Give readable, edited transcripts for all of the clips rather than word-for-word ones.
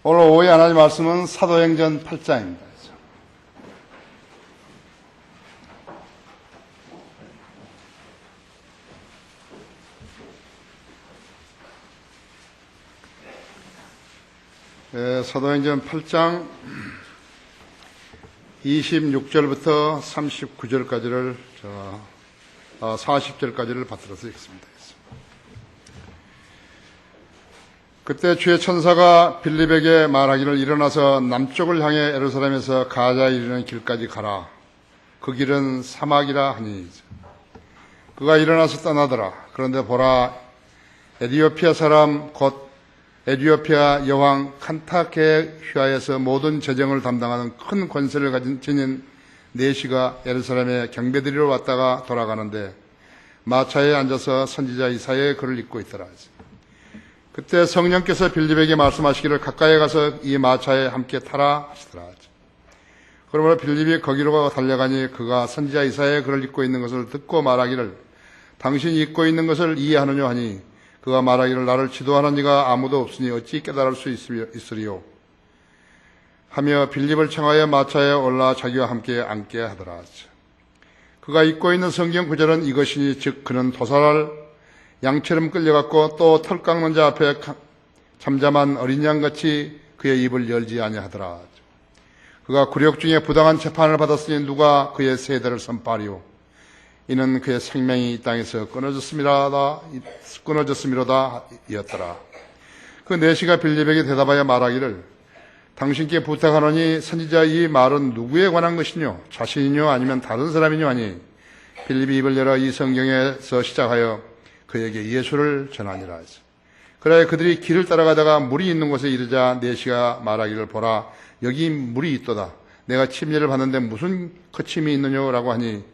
오늘 오후에 하나님 말씀은 사도행전 8장입니다. 사도행전 8장 26절부터 39절까지를 40절까지를 받들어서 읽습니다. 그때 주의 천사가 빌립에게 말하기를 일어나서 남쪽을 향해 예루살렘에서 가자에 이르는 길까지 가라. 그 길은 사막이라 하니 그가 일어나서 떠나더라. 그런데 보라, 에디오피아 사람 곧 에디오피아 여왕 칸타케 휘하에서 모든 재정을 담당하는 큰 권세를 지닌 네시가 예루살렘에 경배드리러 왔다가 돌아가는데 마차에 앉아서 선지자 이사야의 글을 읽고 있더라. 그때 성령께서 빌립에게 말씀하시기를 가까이 가서 이 마차에 함께 타라 하시더라. 그러므로 빌립이 거기로 달려가니 그가 선지자 이사야의 글을 읽고 있는 것을 듣고 말하기를 당신이 읽고 있는 것을 이해하느냐 하니 그가 말하기를 나를 지도하는 이가 아무도 없으니 어찌 깨달을 수 있으리요 하며 빌립을 청하여 마차에 올라 자기와 함께 앉게 하더라. 그가 읽고 있는 성경 구절은 이것이니 즉 그는 도살할 양처럼 끌려갔고 또 털 깎는 자 앞에 잠잠한 어린 양같이 그의 입을 열지 아니하더라. 그가 굴욕 중에 부당한 재판을 받았으니 누가 그의 세대를 선파하리요. 이는 그의 생명이 이 땅에서 끊어졌음이로다 이었더라. 그 네시가 빌립에게 대답하여 말하기를 당신께 부탁하노니 선지자 이 말은 누구에 관한 것이뇨? 자신이뇨 아니면 다른 사람이뇨 하니 빌립이 입을 열어 이 성경에서 시작하여 그에게 예수를 전하니라. 그래 그들이 길을 따라가다가 물이 있는 곳에 이르자 네시가 말하기를 보라 여기 물이 있도다. 내가 침례를 받는데 무슨 거침이 있느냐라고 하니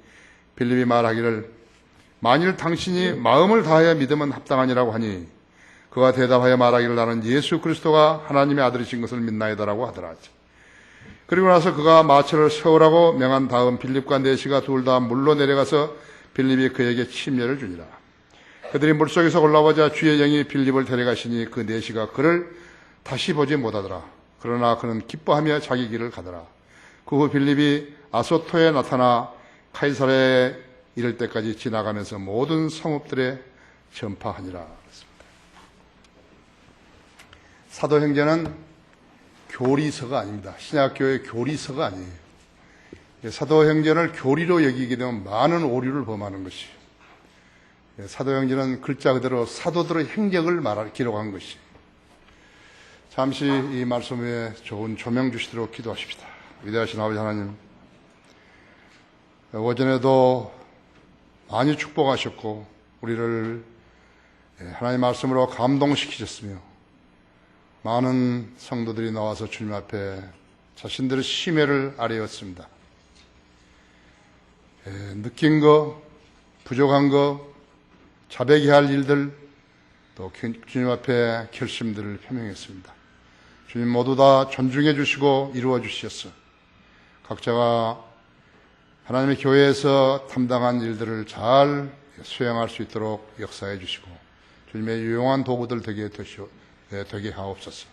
빌립이 말하기를 만일 당신이 마음을 다하여 믿으면 합당하니라고 하니 그가 대답하여 말하기를 나는 예수 그리스도가 하나님의 아들이신 것을 믿나이다라고 하더라. 그리고 나서 그가 마차를 세우라고 명한 다음 빌립과 네시가 둘 다 물로 내려가서 빌립이 그에게 침례를 주니라. 그들이 물속에서 올라오자 주의 영이 빌립을 데려가시니 그 네시가 그를 다시 보지 못하더라. 그러나 그는 기뻐하며 자기 길을 가더라. 그 후 빌립이 아소토에 나타나 카이사랴에 이를 때까지 지나가면서 모든 성읍들에 전파하니라. 사도행전은 교리서가 아닙니다. 신약교의 교리서가 아니에요. 사도행전을 교리로 여기게 되면 많은 오류를 범하는 것이에요. 사도행전은 글자 그대로 사도들의 행적을 기록한 것이. 잠시 이 말씀 위에 좋은 조명 주시도록 기도하십시다. 위대하신 아버지 하나님, 오전에도 많이 축복하셨고 우리를 하나님 말씀으로 감동시키셨으며 많은 성도들이 나와서 주님 앞에 자신들의 심혈을 아뢰었습니다. 느낀 거, 부족한 거, 자백해야 할 일들, 또 주님 앞에 결심들을 표명했습니다. 주님 모두 다 존중해 주시고 이루어 주셨어. 각자가 하나님의 교회에서 담당한 일들을 잘 수행할 수 있도록 역사해 주시고 주님의 유용한 도구들 되게 하옵소서.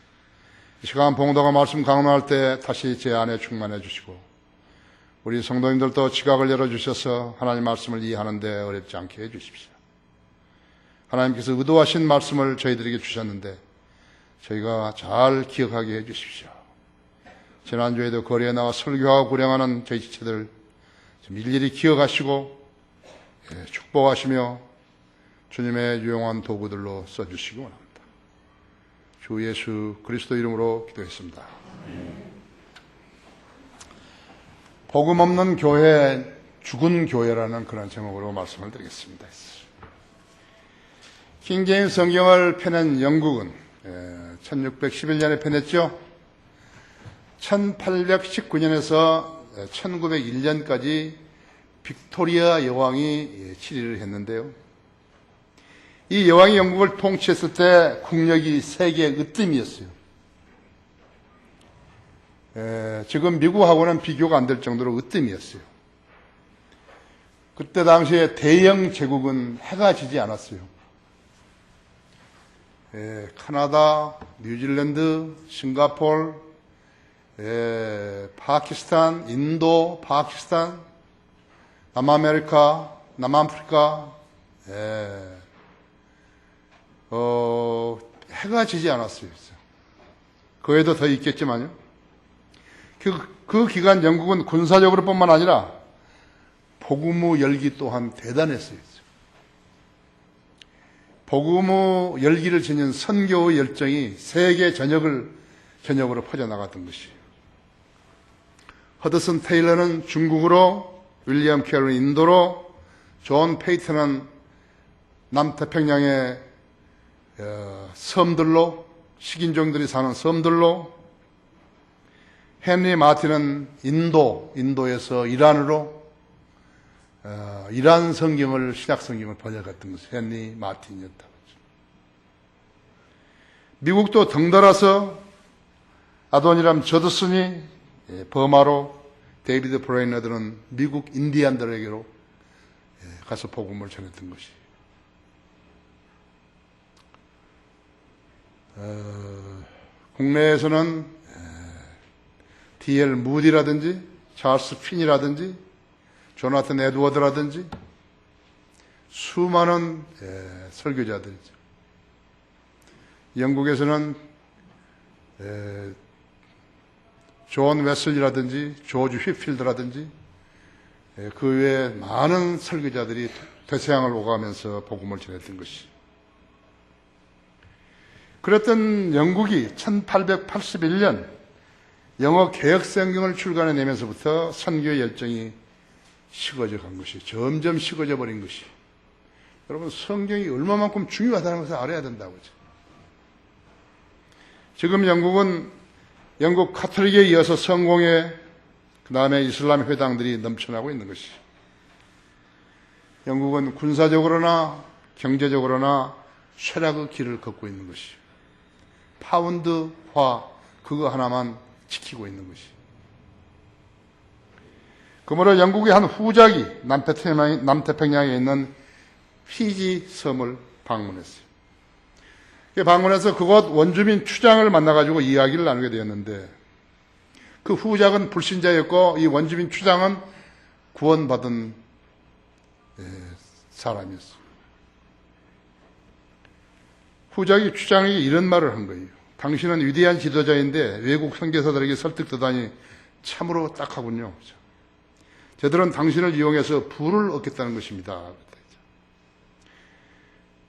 이 시간 봉도가 말씀 강론할 때 다시 제 안에 충만해 주시고 우리 성도님들도 지각을 열어주셔서 하나님 말씀을 이해하는 데 어렵지 않게 해 주십시오. 하나님께서 의도하신 말씀을 저희들에게 주셨는데 저희가 잘 기억하게 해 주십시오. 지난주에도 거리에 나와 설교하고 구령하는 저희 지체들 일일이 기억하시고 축복하시며 주님의 유용한 도구들로 써주시기 원합니다. 주 예수 그리스도 이름으로 기도했습니다. 복음 없는 교회, 죽은 교회라는 그런 제목으로 말씀을 드리겠습니다. 킹제임스 성경을 펴낸 영국은 1611년에 펴냈죠. 1819년에서 1901년까지 빅토리아 여왕이 치리를 했는데요. 이 여왕이 영국을 통치했을 때 국력이 세계 으뜸이었어요. 지금 미국하고는 비교가 안 될 정도로 으뜸이었어요. 그때 당시에 대영 제국은 해가 지지 않았어요. 카나다, 뉴질랜드, 싱가포르, 파키스탄, 인도, 파키스탄, 남아메리카, 남아프리카, 해가 지지 않았어요. 그 외에도 더 있겠지만요. 그 기간 영국은 군사적으로 뿐만 아니라 복음의 열기 또한 대단했어요. 복음의 열기를 지닌 선교의 열정이 세계 전역으로 퍼져나갔던 것이에요. 허드슨 테일러는 중국으로, 윌리엄 캐럴은 인도로, 존 페이턴은 남태평양의 섬들로, 식인종들이 사는 섬들로, 헨리 마틴은 인도에서 이란으로 이란 성경을, 신약 성경을 번역했던 것이 헨리 마틴이었다고. 미국도 덩달아서 아도니람 저드슨이 버마로, 데이비드 브레이너들은 미국 인디안들에게로 가서 복음을 전했던 것이. 국내에서는 D.L. 무디라든지 찰스 퀸이라든지 조나탄 에드워드라든지 수많은 설교자들이죠. 영국에서는 존 웨슬리라든지 조지 휘필드라든지 그 외에 많은 설교자들이 대서양을 오가면서 복음을 전했던 것이. 그랬던 영국이 1881년 영어 개혁성경을 출간해내면서부터 선교의 열정이 식어져 간 것이, 점점 식어져 버린 것이. 여러분, 성경이 얼마만큼 중요하다는 것을 알아야 된다고. 지금 영국은 영국 카톨릭에 이어서 성공회, 그 다음에 이슬람 회당들이 넘쳐나고 있는 것이. 영국은 군사적으로나 경제적으로나 쇠락의 길을 걷고 있는 것이. 파운드화, 그거 하나만 지키고 있는 것이. 그러므로 영국의 한 후작이 남태평양에 있는 피지 섬을 방문했어요. 방문해서 그곳 원주민 추장을 만나가지고 이야기를 나누게 되었는데, 그 후작은 불신자였고 이 원주민 추장은 구원받은 사람이었어요. 후작이 추장에게 이런 말을 한 거예요. 당신은 위대한 지도자인데 외국 선교사들에게 설득되다니 참으로 딱하군요. 저들은 당신을 이용해서 부를 얻겠다는 것입니다.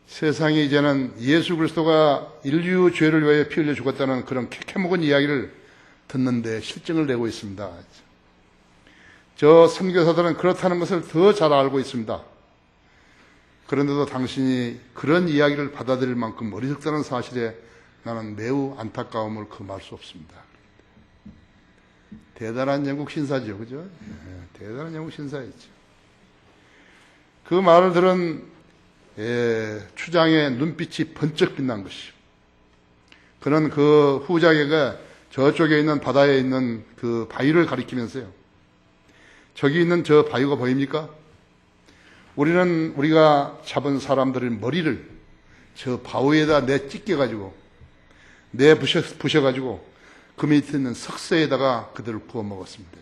세상에 이제는 예수 그리스도가 인류 죄를 위해 피 흘려 죽었다는 그런 캐캐묵은 이야기를 듣는데 실증을 내고 있습니다. 저 선교사들은 그렇다는 것을 더 잘 알고 있습니다. 그런데도 당신이 그런 이야기를 받아들일 만큼 어리석다는 사실에 나는 매우 안타까움을 금할 수 없습니다. 대단한 영국 신사죠, 그죠? 대단한 영국 신사였죠. 그 말을 들은 추장의 눈빛이 번쩍 빛난 것이요. 그는 그 후작에게 저쪽에 있는 바다에 있는 그 바위를 가리키면서요. 저기 있는 저 바위가 보입니까? 우리가 잡은 사람들의 머리를 저 바위에다 찢겨가지고, 부셔가지고 그 밑에 있는 석쇠에다가 그들을 구워 먹었습니다.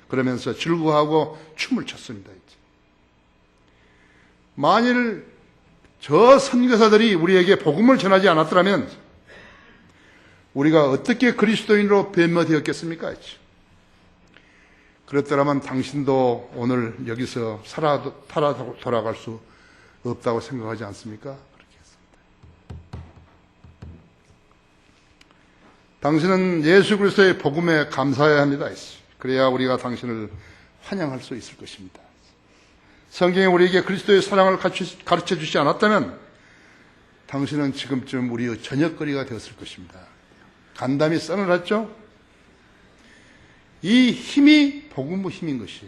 그러면서 즐거워하고 춤을 췄습니다. 만일 저 선교사들이 우리에게 복음을 전하지 않았더라면 우리가 어떻게 그리스도인으로 변모되었겠습니까? 그렇더라면 당신도 오늘 여기서 살아 돌아갈 수 없다고 생각하지 않습니까? 그렇게 했습니다. 당신은 예수 그리스도의 복음에 감사해야 합니다. 그래야 우리가 당신을 환영할 수 있을 것입니다. 성경이 우리에게 그리스도의 사랑을 가르쳐 주지 않았다면 당신은 지금쯤 우리의 저녁거리가 되었을 것입니다. 간담이 서늘했죠? 이 힘이 복음의 힘인 것이죠.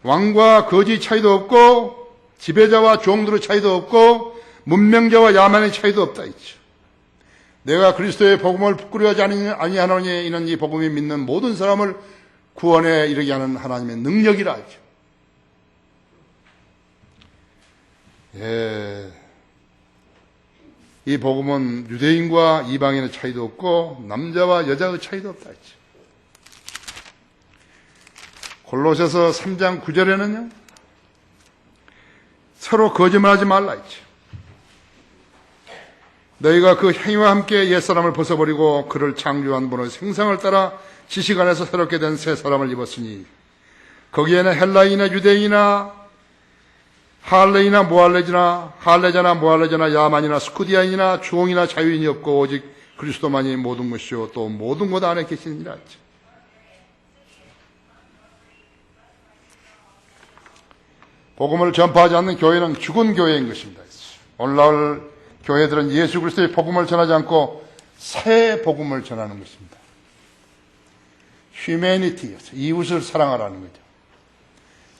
왕과 거지 차이도 없고 지배자와 종들의 차이도 없고 문명자와 야만의 차이도 없다 있죠. 내가 그리스도의 복음을 부끄러워하지 아니하노니 이는 이 복음이 믿는 모든 사람을 구원에 이르게 하는 하나님의 능력이라 하죠. 이 복음은 유대인과 이방인의 차이도 없고 남자와 여자의 차이도 없다 했죠. 골로새서 3장 9절에는요. 서로 거짓말하지 말라 했죠. 너희가 그 행위와 함께 옛사람을 벗어버리고 그를 창조한 분의 생상을 따라 지식 안에서 새롭게 된 새 사람을 입었으니 거기에는 헬라인이나 유대인이나 할레이나 모할레자나 야만이나 스쿠디아인이나 주홍이나 자유인이 없고 오직 그리스도만이 모든 것이요 또 모든 것 안에 계시느니라 했죠. 복음을 전파하지 않는 교회는 죽은 교회인 것입니다. 오늘날 교회들은 예수 그리스도의 복음을 전하지 않고 새 복음을 전하는 것입니다. 휴메니티, 이웃을 사랑하라는 거죠.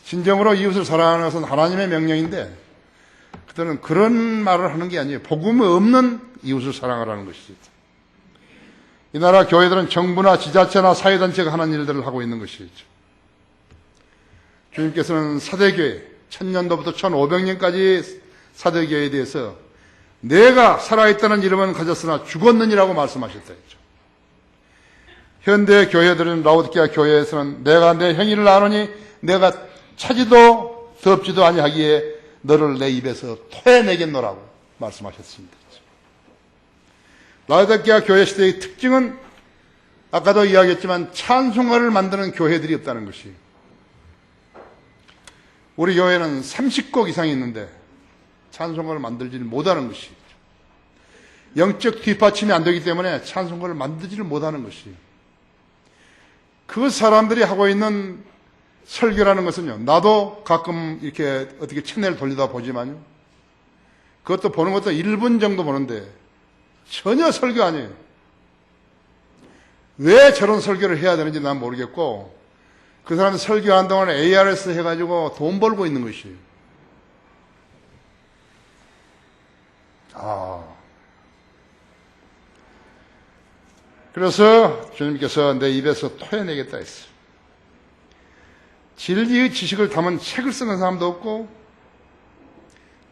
진정으로 이웃을 사랑하는 것은 하나님의 명령인데 그들은 그런 말을 하는 게 아니에요. 복음이 없는 이웃을 사랑하라는 것이죠. 이 나라 교회들은 정부나 지자체나 사회단체가 하는 일들을 하고 있는 것이죠. 주님께서는 사대교회 1000년도부터 1500년까지 사대교회에 대해서 내가 살아있다는 이름은 가졌으나 죽었느니라고 말씀하셨다 했죠. 현대 교회들은 라오디게아 교회에서는 내가 내 행위를 아노니 내가 차지도 덥지도 아니하기에 너를 내 입에서 토해내겠노라고 말씀하셨습니다. 라오디게아 교회 시대의 특징은 아까도 이야기했지만 찬송가를 만드는 교회들이 없다는 것이. 우리 교회는 30곡 이상이 있는데 찬송가를 만들지를 못하는 것이. 영적 뒷받침이 안 되기 때문에 찬송가를 만들지를 못하는 것이. 그 사람들이 하고 있는 설교라는 것은요, 나도 가끔 이렇게 어떻게 채널 돌리다 보지만요, 그것도 보는 것도 1분 정도 보는데 전혀 설교 아니에요. 왜 저런 설교를 해야 되는지 난 모르겠고, 그 사람이 설교하는 동안에 ARS 해가지고 돈 벌고 있는 것이에요. 그래서 주님께서 내 입에서 토해내겠다 했어요. 진리의 지식을 담은 책을 쓰는 사람도 없고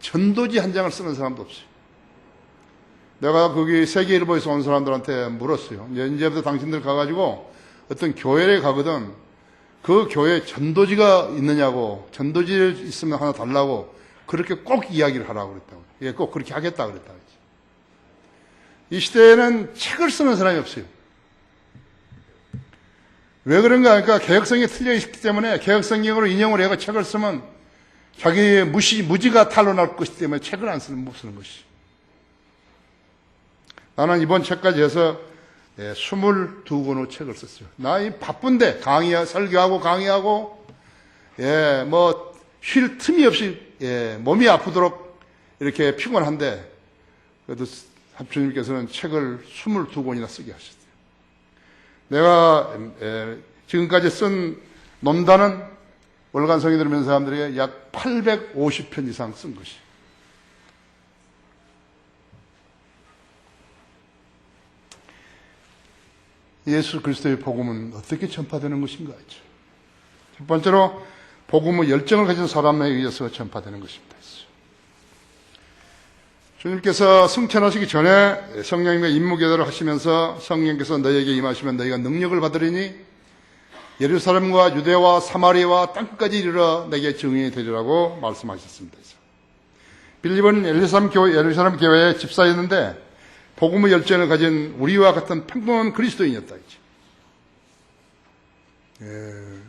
전도지 한 장을 쓰는 사람도 없어요. 내가 거기 세계일보에서 온 사람들한테 물었어요. 이제부터 당신들 가가지고 어떤 교회에 가거든 그 교회에 전도지가 있느냐고, 전도지 있으면 하나 달라고 그렇게 꼭 이야기를 하라고 그랬다고. 예, 꼭 그렇게 하겠다 그랬다고. 이 시대에는 책을 쓰는 사람이 없어요. 왜 그런가 하니까 개혁성이 틀려 있기 때문에 개혁성경으로 인용을 해서 책을 쓰면 자기의 무지가 탄로날 것이기 때문에 책을 못 쓰는 것이. 나는 이번 책까지 해서 22권의 책을 썼어요. 나 바쁜데 설교하고 강의하고 뭐 쉴 틈이 없이 몸이 아프도록 이렇게 피곤한데 그래도 주님께서는 책을 22권이나 쓰게 하셨어요. 내가 지금까지 쓴 논단은 월간 성의 들으면 사람들에게 약 850편 이상 쓴 것이. 예수 그리스도의 복음은 어떻게 전파되는 것인가 하죠. 첫 번째로 복음의 열정을 가진 사람에 의해서 전파되는 것입니다. 주님께서 승천하시기 전에 성령님과 임무교대를 하시면서 성령께서 너희에게 임하시면 너희가 능력을 받으리니 예루살렘과 유대와 사마리아와 땅끝까지 이르러 내게 증인이 되리라고 말씀하셨습니다. 빌립은 예루살렘 교회의 집사였는데 복음의 열정을 가진 우리와 같은 평범한 그리스도인이었다.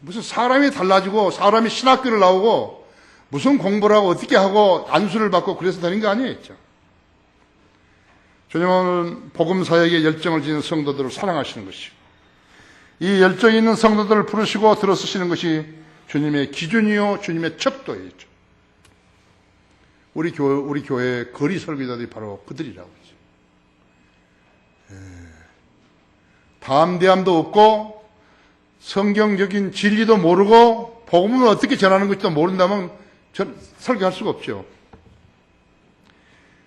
무슨 사람이 달라지고 사람이 신학교를 나오고 무슨 공부를 하고 어떻게 하고 안수를 받고 그래서 되는 거 아니었죠. 주님은 복음 사역에 열정을 지닌 성도들을 사랑하시는 것이고 이 열정이 있는 성도들을 부르시고 들어쓰시는 것이 주님의 기준이요 주님의 척도예요. 우리 교회의 거리 설교자들이 바로 그들이라고 하죠. 담대함도 없고 성경적인 진리도 모르고 복음을 어떻게 전하는 것도 모른다면 설교할 수가 없죠.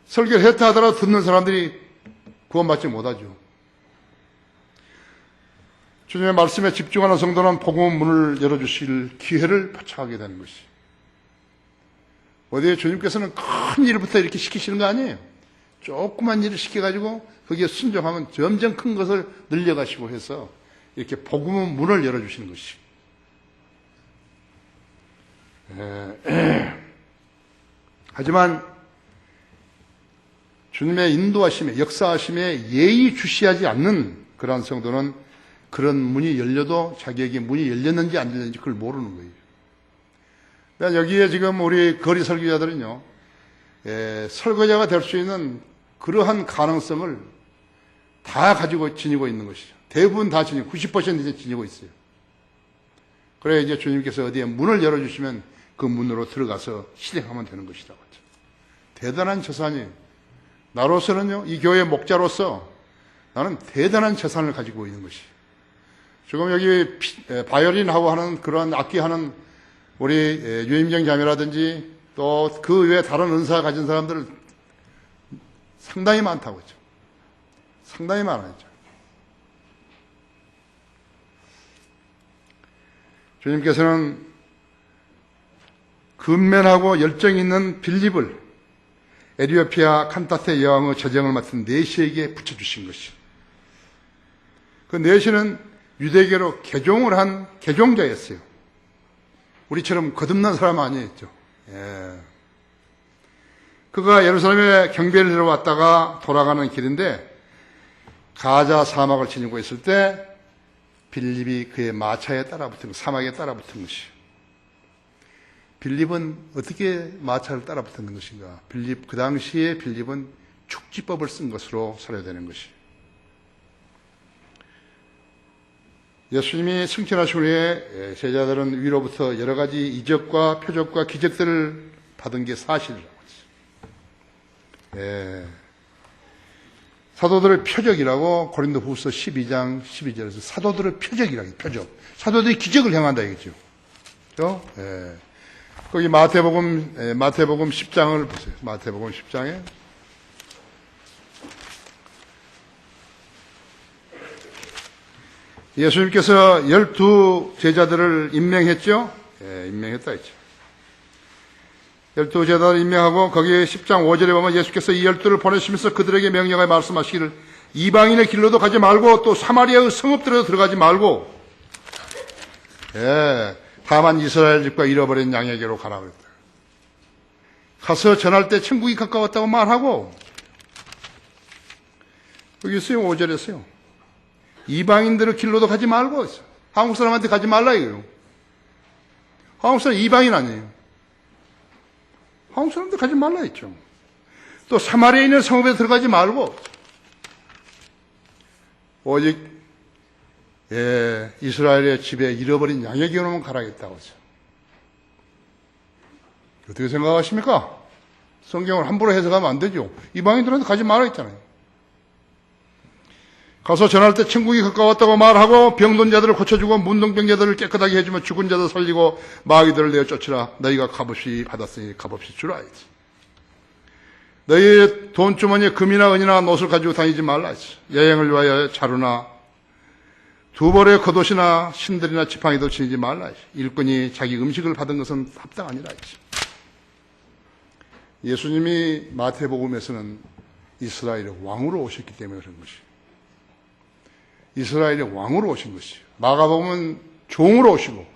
설교를 했다 하더라도 듣는 사람들이 구원받지 못하죠. 주님의 말씀에 집중하는 성도는 복음 문을 열어주실 기회를 포착하게 되는 것이. 어디에 주님께서는 큰 일부터 이렇게 시키시는 거 아니에요. 조그만 일을 시켜가지고 거기에 순종하면 점점 큰 것을 늘려가시고 해서 이렇게 복음의 문을 열어주시는 것이. 하지만 주님의 인도하심에, 역사하심에 예의주시하지 않는 그러한 성도는 그런 문이 열려도 자기에게 문이 열렸는지 안 열렸는지 그걸 모르는 거예요. 그러니까 여기에 지금 우리 거리 설교자들은요, 설교자가 될 수 있는 그러한 가능성을 다 가지고 지니고 있는 것이죠. 대부분 다 지니고, 90% 이제 지니고 있어요. 그래, 이제 주님께서 어디에 문을 열어주시면 그 문으로 들어가서 실행하면 되는 것이라고 하죠. 대단한 재산이에요. 나로서는요, 이 교회 목자로서 나는 대단한 재산을 가지고 있는 것이에요. 지금 여기 바이올린하고 하는 그런 악기 하는 우리 유임정 자매라든지 또 그 외에 다른 은사 가진 사람들 상당히 많다고 했죠. 상당히 많아요. 주님께서는 근면하고 열정 있는 빌립을 에티오피아 칸타테 여왕의 재정을 맡은 네시에게 붙여주신 것이. 그 네시는 유대교로 개종을 한 개종자였어요. 우리처럼 거듭난 사람 아니었죠. 그가 예루살렘에 경배를 들어왔다가 돌아가는 길인데 가자 사막을 지니고 있을 때 빌립이 그의 마차에 따라붙은, 사막에 따라붙은 것이요. 빌립은 어떻게 마차를 따라붙는 것인가? 그 당시에 빌립은 축지법을 쓴 것으로 사료되는 것이요. 예수님이 승천하신 후에 제자들은 위로부터 여러 가지 이적과 표적과 기적들을 받은 게 사실이라고 했어요. 사도들의 표적이라고 고린도후서 12장 12절에서 사도들의 표적이라고 해요. 표적. 사도들이 기적을 행한다 이거죠. 그렇죠? 거기 마태복음 10장을 보세요. 마태복음 10장에 예수님께서 12 제자들을 임명했죠? 임명했다 했죠. 12 제자들을 임명하고 거기 10장 5절에 보면 예수께서 이 12를 보내시면서 그들에게 명령하여 말씀하시기를 이방인의 길로도 가지 말고 또 사마리아의 성읍들에도 들어가지 말고 다만 이스라엘 집과 잃어버린 양에게로 가라 그랬다. 가서 전할 때 천국이 가까웠다고 말하고 여기 있어요. 5절에 있어요. 이방인들의 길로도 가지 말고 한국 사람한테 가지 말라 이거예요. 한국 사람 이방인 아니에요. 한국 사람한테 가지 말라 했죠. 또 사마리아에 있는 성읍에 들어가지 말고 오직 이스라엘의 집에 잃어버린 양에게로만 가라겠다고 했어요. 어떻게 생각하십니까? 성경을 함부로 해석하면 안 되죠. 이방인들한테 가지 말라 했잖아요. 가서 전할 때 천국이 가까웠다고 말하고 병든 자들을 고쳐주고 문둥병자들을 깨끗하게 해주며 죽은 자들 살리고 마귀들을 내어 쫓으라. 너희가 값없이 받았으니 값없이 주라. 너희의 돈주머니에 금이나 은이나 옷을 가지고 다니지 말라. 여행을 위하여 자루나 두 벌의 겉옷이나 신들이나 지팡이도 지니지 말라. 일꾼이 자기 음식을 받은 것은 합당하니라. 예수님이 마태복음에서는 이스라엘의 왕으로 오셨기 때문에 그런 것이에요. 이스라엘의 왕으로 오신 것이에요. 마가복음은 종으로 오시고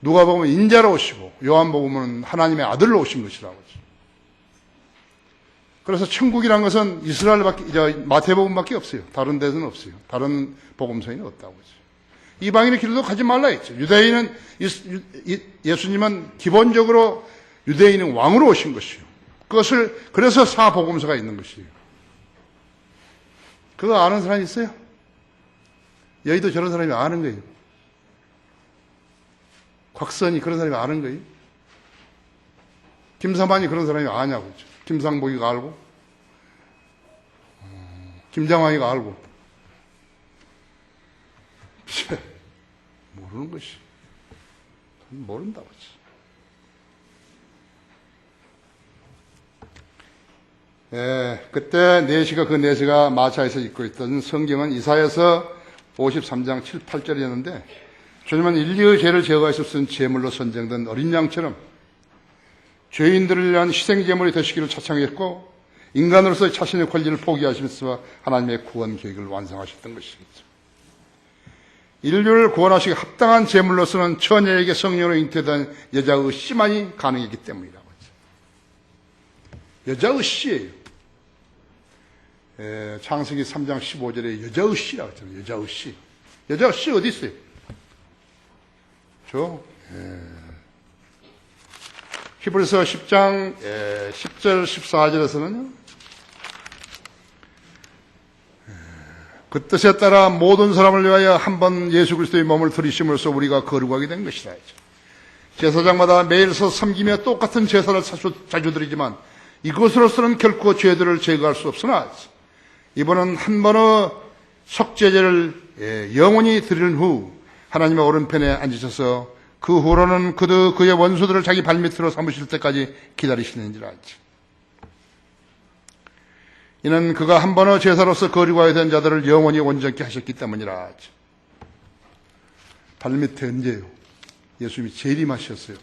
누가복음은 인자로 오시고 요한복음은 하나님의 아들로 오신 것이라고 하죠. 그래서 천국이란 것은 마태복음밖에 없어요. 다른 데서는 없어요. 다른 복음서에는 없다고 하죠. 이방인의 길로 가지 말라 했죠. 유대인은 예수님은 기본적으로 유대인은 왕으로 오신 것이에요. 그래서 사복음서가 있는 것이에요. 그거 아는 사람이 있어요? 여의도 저런 사람이 아는 거예요. 곽선이 그런 사람이 아는 거예요. 김사만이 그런 사람이 아냐고. 김상복이가 알고, 김장환이가 알고. 모르는 것이. 모른다고. 그때 그 네시가 마차에서 읽고 있던 성경은 이사야서 53장 7, 8절이었는데 주님은 인류의 죄를 제거하셔서 쓴 제물로 선정된 어린 양처럼 죄인들을 위한 희생제물이 되시기를 차창했고 인간으로서의 자신의 권리를 포기하시면서 하나님의 구원 계획을 완성하셨던 것이겠죠. 인류를 구원하시기 합당한 제물로서는 처녀에게 성령으로 잉태된 여자의 씨만이 가능했기 때문이라고 하죠. 여자의 씨예요. 창세기 3장 15절에 여자의 씨라고 했잖아요. 여자의 씨. 여자의 씨 어디 있어요? 히브리서 10장 10절 14절에서는요. 그 뜻에 따라 모든 사람을 위하여 한 번 예수 그리스도의 몸을 들이심으로써 우리가 거룩하게 된 것이다. 제사장마다 매일 서 섬기며 똑같은 제사를 자주 드리지만 이것으로서는 결코 죄들을 제거할 수 없으나 이번은 한 번의 속죄제를 영원히 드린 후 하나님의 오른편에 앉으셔서 그 후로는 그의 원수들을 자기 발밑으로 삼으실 때까지 기다리시는지라. 이는 그가 한 번의 제사로서 거룩하게 된 자들을 영원히 온전케 하셨기 때문이라. 발밑에 언제요? 예수님이 재림하셨어요.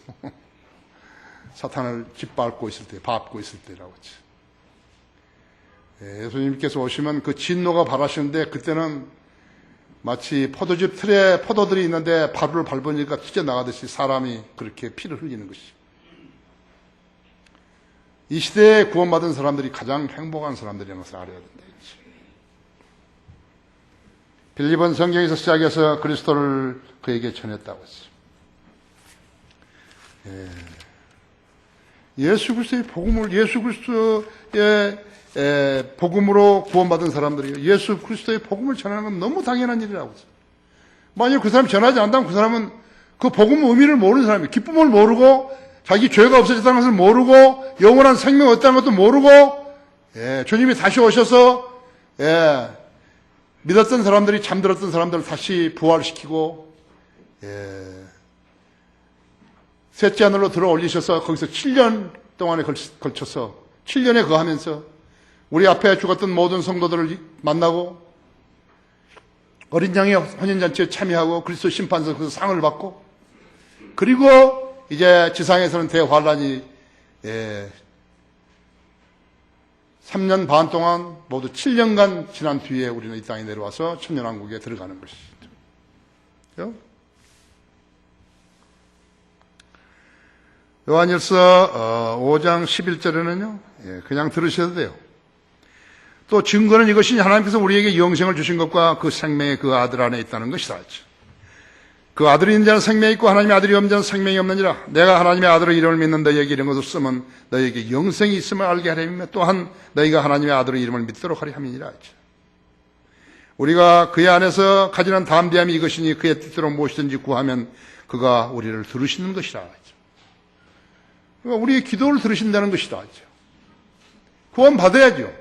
사탄을 짓밟고 있을 때, 밟고 있을 때라고 했죠. 예수님께서 오시면 그 진노가 발하시는데 그때는 마치 포도즙 틀에 포도들이 있는데 발을 밟으니까 튀어나가듯이 사람이 그렇게 피를 흘리는 것이죠. 이 시대에 구원받은 사람들이 가장 행복한 사람들이라는 것을 알아야 된다. 빌립은 성경에서 시작해서 그리스도를 그에게 전했다고 했어요. 예수 그리스도의 복음을 예수 그리스도의 복음으로 구원받은 사람들이에요. 예수 그리스도의 복음을 전하는 건 너무 당연한 일이라고 했어요. 만약 그 사람이 전하지 않다면 그 사람은 그 복음 의미를 모르는 사람이에요. 기쁨을 모르고 자기 죄가 없어졌다는 것을 모르고 영원한 생명이 없다는 것도 모르고 주님이 다시 오셔서 믿었던 사람들이 잠들었던 사람들을 다시 부활시키고 셋째 하늘로 들어 올리셔서 거기서 7년 동안에 걸쳐서 7년에 거하면서 우리 앞에 죽었던 모든 성도들을 만나고 어린 양의 혼인잔치에 참여하고 그리스도 심판서에서 상을 받고 그리고 이제 지상에서는 대환란이 3년 반 동안 모두 7년간 지난 뒤에 우리는 이 땅에 내려와서 천년왕국에 들어가는 것이죠. 요한일서 5장 11절에는요. 그냥 들으셔도 돼요. 또 증거는 이것이 하나님께서 우리에게 영생을 주신 것과 그 생명의 그 아들 안에 있다는 것이다. 그 아들이 있는 자는 생명이 있고 하나님의 아들이 없는 자는 생명이 없느니라. 내가 하나님의 아들의 이름을 믿는 너희에게 이런 것을 쓰면 너희에게 영생이 있음을 알게 하려 함이며 또한 너희가 하나님의 아들의 이름을 믿도록 하려 함이니라. 우리가 그의 안에서 가지는 담대함이 이것이니 그의 뜻대로 무엇이든지 구하면 그가 우리를 들으시는 것이라. 그러니까 우리의 기도를 들으신다는 것이다. 구원 받아야죠.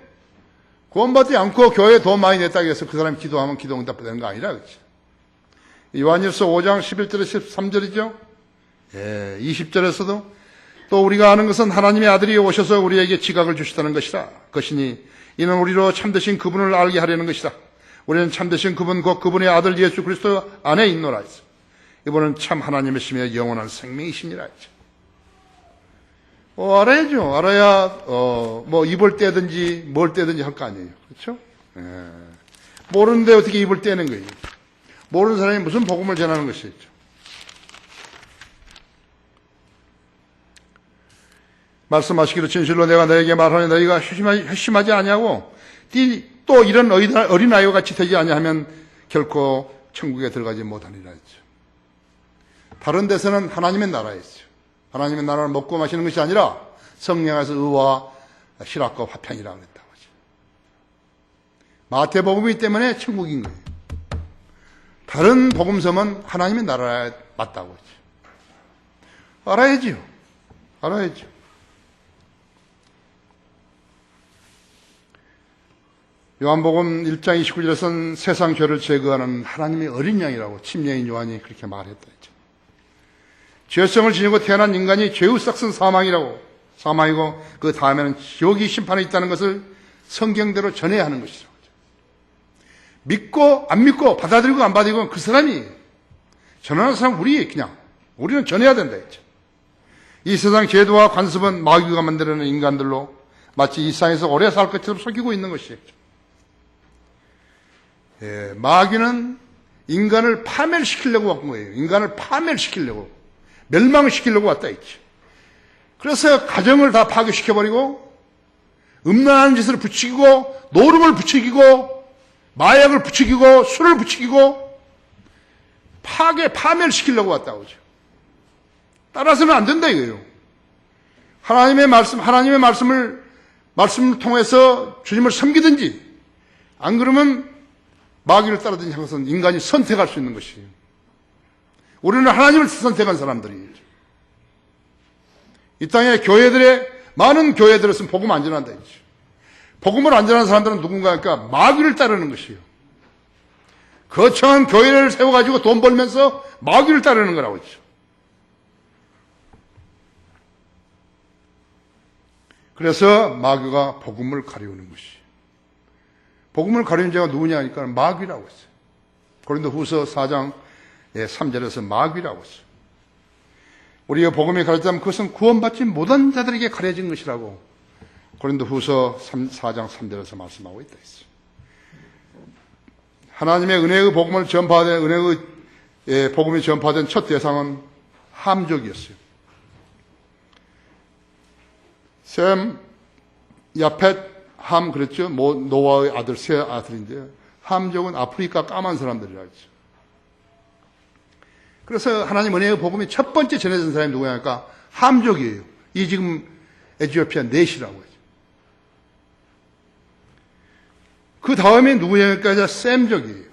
구원받지 않고 교회에 돈 많이 냈다고 해서 그 사람이 기도하면 기도 응답되는 거 아니라 그렇죠. 요한일서 5장 11절에서 13절이죠. 20절에서도 또 우리가 아는 것은 하나님의 아들이 오셔서 우리에게 지각을 주시다는 것이다. 것이니 이는 우리로 참되신 그분을 알게 하려는 것이다. 우리는 참되신 그분 곧 그분의 아들 예수 그리스도 안에 있노라 했어. 이분은 참 하나님이시며 영원한 생명이시니라 했죠. 알아야죠. 알아야 뭐 입을 떼든지 뭘 떼든지 할 거 아니에요. 그렇죠? 모르는데 어떻게 입을 떼는 거예요? 모르는 사람이 무슨 복음을 전하는 것이겠죠. 말씀하시기로 진실로 내가 너에게 말하니 너희가 회심하지 아니하고 또 이런 어린아이와 같이 되지 아니하면 결코 천국에 들어가지 못하리라 했죠. 다른 데서는 하나님의 나라였죠. 하나님의 나라를 먹고 마시는 것이 아니라 성령에서 의와 희락과 화평이라고 했다고 하죠. 마태복음이기 때문에 천국인 거예요. 다른 복음서는 하나님의 나라에 맞다고 하죠. 알아야죠. 알아야죠. 요한복음 1장 29절에서는 세상 죄를 제거하는 하나님의 어린 양이라고 침례인 요한이 그렇게 말했다 했죠. 죄성을 지니고 태어난 인간이 죄의 싹은 사망이고 그 다음에는 지옥이 심판이 있다는 것을 성경대로 전해야 하는 것이죠. 믿고 안 믿고 받아들이고 안 받아들이고 그 사람이 전하는 사람 우리는 전해야 된다 했죠. 이 세상 제도와 관습은 마귀가 만들어낸 인간들로 마치 이 세상에서 오래 살 것처럼 속이고 있는 것이에요. 예, 마귀는 인간을 파멸시키려고 왔던 거예요. 인간을 파멸시키려고, 멸망시키려고 왔다 했지. 그래서 가정을 다 파괴시켜버리고 음란한 짓을 부추기고 노름을 부추기고 마약을 부추기고 술을 부추기고 파멸시키려고 왔다고 하죠. 따라서는 안 된다 이거예요. 하나님의 말씀을 통해서 주님을 섬기든지 안 그러면 마귀를 따르든지 한 것은 인간이 선택할 수 있는 것이에요. 우리는 하나님을 선택한 사람들이에요. 이 땅에 많은 교회들에서는 복음 안 전한다 했죠. 복음을 안 전하는 사람들은 누군가니까 마귀를 따르는 것이에요. 거창한 교회를 세워가지고 돈 벌면서 마귀를 따르는 거라고 했죠. 그래서 마귀가 복음을 가리우는 것이에요. 복음을 가리는 자가 누구냐 하니까 마귀라고 했어요. 고린도후서 4장 3절에서 마귀라고 했어요. 우리가 복음이 가르치자면 그것은 구원받지 못한 자들에게 가려진 것이라고 고린도후서 4장 3절에서 말씀하고 있다 했어요. 하나님의 은혜의 복음을 전파된 복음이 전파된 첫 대상은 함족이었어요. 셈, 야펫, 함 그랬죠. 노아의 아들 세 아들인데 함족은 아프리카 까만 사람들이라 했죠. 그래서 하나님 은혜의 복음이 첫 번째 전해진 사람이 누구냐니까 함족이에요. 이 지금 에티오피아 넷이라고 하죠. 그 다음에 누구냐니까 셈족이에요.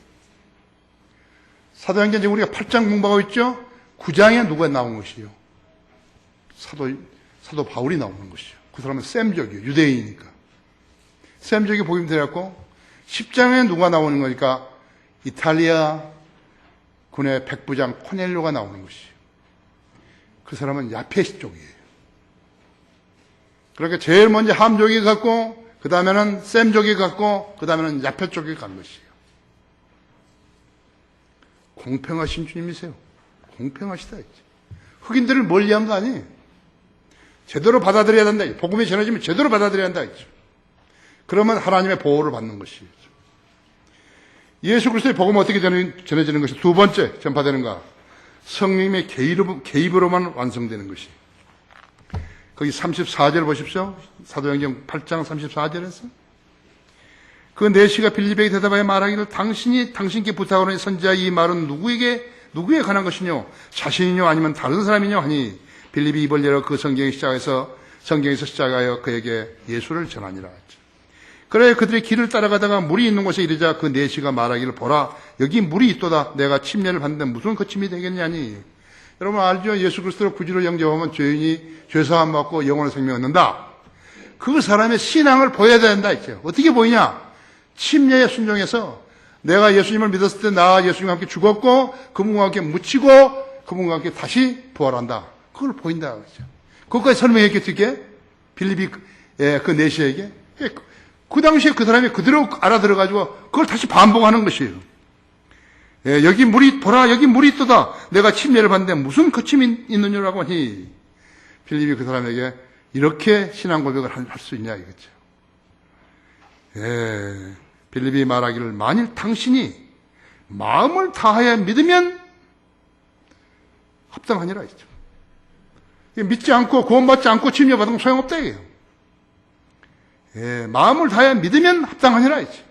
사도행전 지금 우리가 8장 공부하고 있죠. 9장에 누가 나온 것이에요. 사도 바울이 나오는 것이죠. 그 사람은 셈족이에요. 유대인이니까. 셈족이 복음 되었고 10장에 누가 나오는 거니까 이탈리아 군의 백부장 코넬료가 나오는 것이에요. 그 사람은 야페시 쪽이에요. 그렇게 제일 먼저 함족이 갔고 그 다음에는 셈족이 갔고 그 다음에는 야페 쪽이 간 것이에요. 공평하신 주님이세요. 공평하시다 했지. 흑인들을 멀리한 거 아니에요. 제대로 받아들여야 된다. 복음이 전해지면 제대로 받아들여야 한다 했죠. 그러면 하나님의 보호를 받는 것이죠. 예수 그리스도의 복음은 어떻게 전해지는 것이 두 번째 전파되는가? 성령님의 개입으로만 완성되는 것이. 거기 34절 보십시오. 사도행전 8장 34절에서 그 내시가 빌립에게 대답하여 말하기를 당신께 부탁하노니 선지자 이 말은 누구에 관한 것이뇨? 자신이뇨 아니면 다른 사람이뇨? 하니 빌립이 입을 열어 그 성경에서 시작하여 그에게 예수를 전하니라. 그래 그들이 길을 따라가다가 물이 있는 곳에 이르자 그 내시가 말하기를 보라 여기 물이 있도다. 내가 침례를 받는데 무슨 거침이 되겠냐니. 여러분 알죠? 예수 그리스도를 구주로 영접하면 죄인이 죄사함 받고 영원한 생명 얻는다. 그 사람의 신앙을 보여야 된다 했죠. 어떻게 보이냐? 침례에 순종해서 내가 예수님을 믿었을 때 나 예수님과 함께 죽었고 그분과 함께 묻히고 그분과 함께 다시 부활한다. 그걸 보인다 그랬죠. 그것까지 설명했겠지? 빌립이 그 내시에게. 그 당시에 그 사람이 그대로 알아들어가지고 그걸 다시 반복하는 것이에요. 여기 물이 보라 여기 물이 있도다. 내가 침례를 받는데 무슨 거침이 있느냐라고 하니 빌립이 그 사람에게 이렇게 신앙 고백을 할 수 있냐 이거죠. 빌립이 말하기를 만일 당신이 마음을 다하여 믿으면 합당하니라 했죠. 믿지 않고 구원받지 않고 침례 받으면 소용없다 이게요. 마음을 다하여 믿으면 합당하니라 했죠.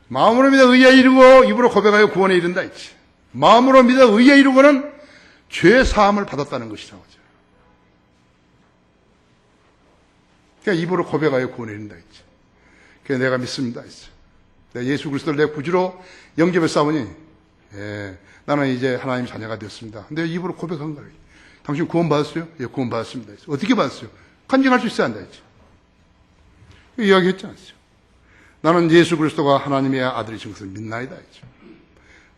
마음으로 믿어 의에 이르고 입으로 고백하여 구원에 이른다 했지. 마음으로 믿어 의에 이르고는 죄 사함을 받았다는 것이라고 하죠. 그러니까 입으로 고백하여 구원에 이른다 했지. 그래서 내가 믿습니다 했어. 내가 예수 그리스도를 내 구주로 영접해 싸우니 나는 이제 하나님 자녀가 되었습니다. 근데 입으로 고백한 거예요. 당신 구원 받았어요? 예, 구원 받았습니다 했어. 어떻게 받았어요? 간증할 수 있어야 한다 했지. 이야기했지 않았어요. 나는 예수 그리스도가 하나님의 아들이신 것을 믿나이다 했죠.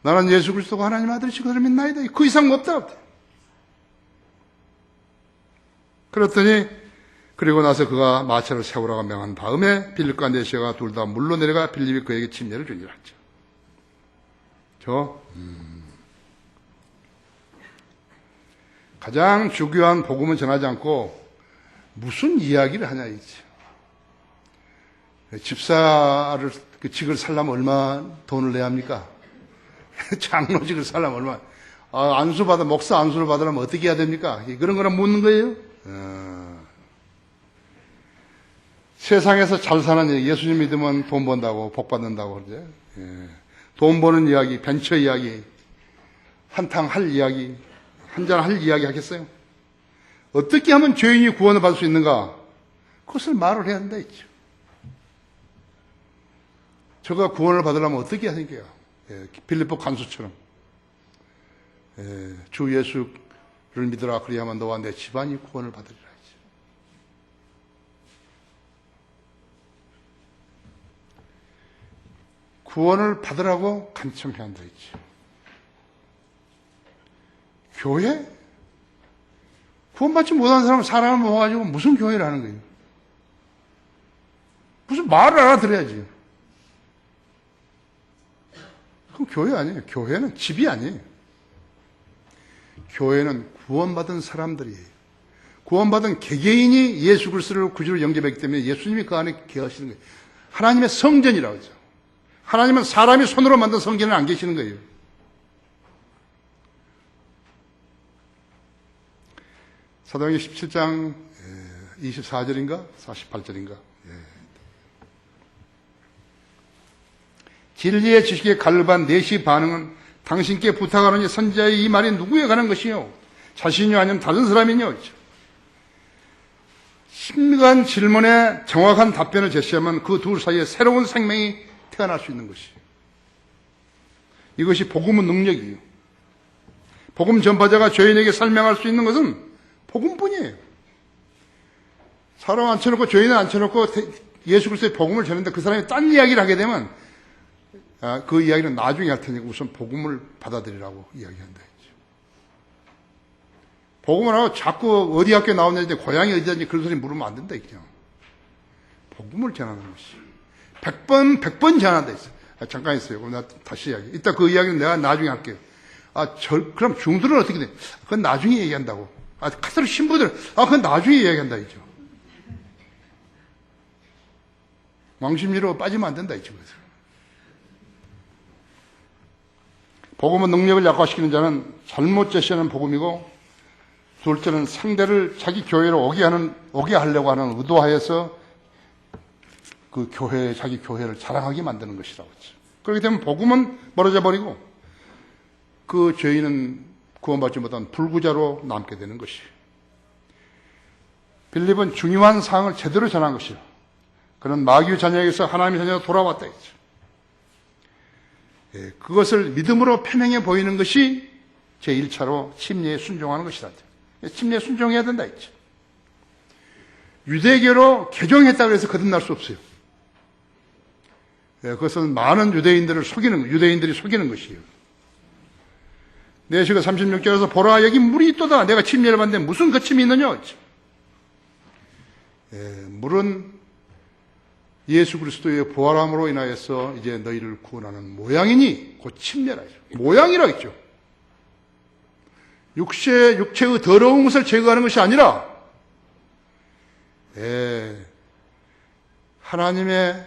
나는 예수 그리스도가 하나님의 아들이신 것을 믿나이다. 그 이상 없다. 그랬더니 그리고 나서 그가 마차를 세우라고 명한 다음에 빌립과 내시가 둘 다 물로 내려가 빌립이 그에게 침례를 주니라 했죠. 가장 중요한 복음은 전하지 않고 무슨 이야기를 하냐 이지. 집사를 그 직을 살려면 얼마 돈을 내야 합니까? 장로직을 살려면 얼마? 목사 안수를 받으려면 어떻게 해야 됩니까? 그런 거랑 묻는 거예요. 세상에서 잘 사는 얘기, 예수님 믿으면 돈 번다고 복 받는다고 그러죠. 돈 버는 이야기, 벤처 이야기, 한탕 할 이야기, 한잔 할 이야기 하겠어요? 어떻게 하면 죄인이 구원을 받을 수 있는가? 그것을 말을 해야 한다 했죠. 저가 구원을 받으려면 어떻게 해야 되는가요? 빌립보 간수처럼 주 예수를 믿으라 그리야만 너와 내 집안이 구원을 받으리라 했죠. 구원을 받으라고 간청해야 한다 했죠. 교회? 구원받지 못한 사람은 사람을 모아가지고 무슨 교회를 하는 거예요? 무슨 말을 알아들어야지. 그럼 교회 아니에요. 교회는 집이 아니에요. 교회는 구원받은 사람들이에요. 구원받은 개개인이 예수 그리스도를 구주로 영접했기 때문에 예수님이 그 안에 계시는 거예요. 하나님의 성전이라고 하죠. 하나님은 사람이 손으로 만든 성전에 안 계시는 거예요. 사도행전 17장 24절인가 48절인가. 진리의 지식에 갈급한 내시 반응은 당신께 부탁하노니 선지자의 이 말이 누구에 관한 것이요? 자신이요 아니면 다른 사람이뇨? 심각한 질문에 정확한 답변을 제시하면 그 둘 사이에 새로운 생명이 태어날 수 있는 것이에요. 이것이 복음의 능력이에요. 복음 전파자가 죄인에게 설명할 수 있는 것은 복음뿐이에요. 사람 앉혀놓고 죄인을 앉혀놓고 예수 그리스도의 복음을 전하는데 그 사람이 딴 이야기를 하게 되면 그 이야기는 나중에 할 테니까 우선 복음을 받아들이라고 이야기한다 했죠. 복음을 하고 자꾸 어디 학교에 나오는지 고향이 어디든지 그런 소리 물으면 안 된다 그냥. 복음을 전하는 것이 100번 전한다 했어요. 잠깐 있어요. 그럼 나 다시 이야기. 이따 그 이야기는 내가 나중에 할게요. 그럼 중들은 어떻게 돼? 그건 나중에 얘기한다고. 카톨릭 신부들, 그건 나중에 얘기한다 했죠. 왕심리로 빠지면 안 된다 했죠. 그래서. 복음은 능력을 약화시키는 자는 잘못 제시하는 복음이고, 둘째는 상대를 자기 교회로 오게 하려고 하는 의도하에서 그 자기 교회를 자랑하게 만드는 것이라고 했죠. 그렇게 되면 복음은 멀어져 버리고, 그 죄인은 구원받지 못한 불구자로 남게 되는 것이에요. 빌립은 중요한 사항을 제대로 전한 것이요. 그는 마귀의 자녀에게서 하나님의 자녀로 돌아왔다 했죠. 그것을 믿음으로 표명해 보이는 것이 제1차로 침례에 순종하는 것이다. 침례에 순종해야 된다 했죠. 유대교로 개종했다고 해서 거듭날 수 없어요. 그것은 많은 유대인들이 속이는 것이에요. 내시가 36절에서 보라 여기 물이 있도다. 내가 침례를 받는데 무슨 거침이 있느냐? 물은 예수 그리스도의 부활함으로 인하여서 이제 너희를 구원하는 모양이니 곧 침례라 했죠. 모양이라 했죠. 육체의 더러운 것을 제거하는 것이 아니라 하나님의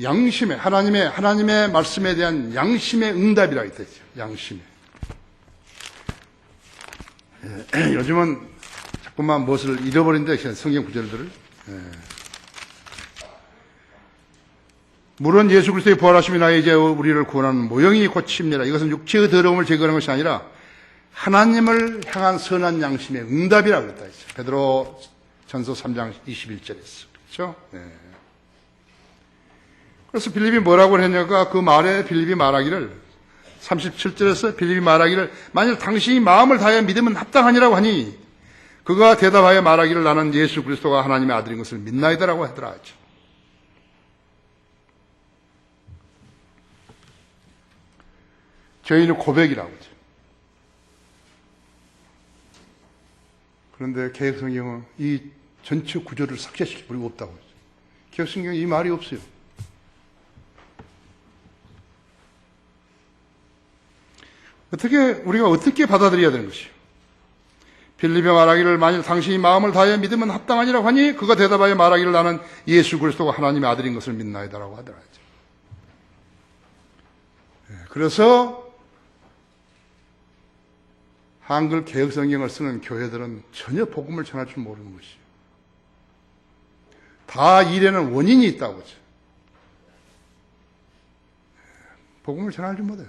양심에 하나님의 말씀에 대한 양심의 응답이라 했죠. 양심에. 요즘은 자꾸만 무엇을 잃어버린다 성경 구절들을. 물은 예수 그리스도의 부활하심이 나에 이제 우리를 구원하는 모형이 곧 침례라. 이것은 육체의 더러움을 제거하는 것이 아니라 하나님을 향한 선한 양심의 응답이라 그랬다 했죠. 베드로 전서 3장 21절에서. 그렇죠? 그래서 빌립이 뭐라고 했냐가 그 말에 빌립이 말하기를 37절에서 빌립이 말하기를 만일 당신이 마음을 다하여 믿으면 합당하니라고 하니 그가 대답하여 말하기를 나는 예수 그리스도가 하나님의 아들인 것을 믿나이다라고 하더라 하죠. 죄인의 고백이라고 하죠. 그런데 개혁성경은 이 전체 구조를 삭제시켜버리고 없다고 하죠. 개혁성경에 이 말이 없어요. 우리가 어떻게 받아들여야 되는 것이요? 빌립에 말하기를 만일 당신이 마음을 다하여 믿으면 합당하니라고 하니 그가 대답하여 말하기를 나는 예수 그리스도가 하나님의 아들인 것을 믿나이다라고 하더라. 그래서 한글 개혁성경을 쓰는 교회들은 전혀 복음을 전할 줄 모르는 것이에요. 다 일에는 원인이 있다고 하죠. 복음을 전할 줄 못해요.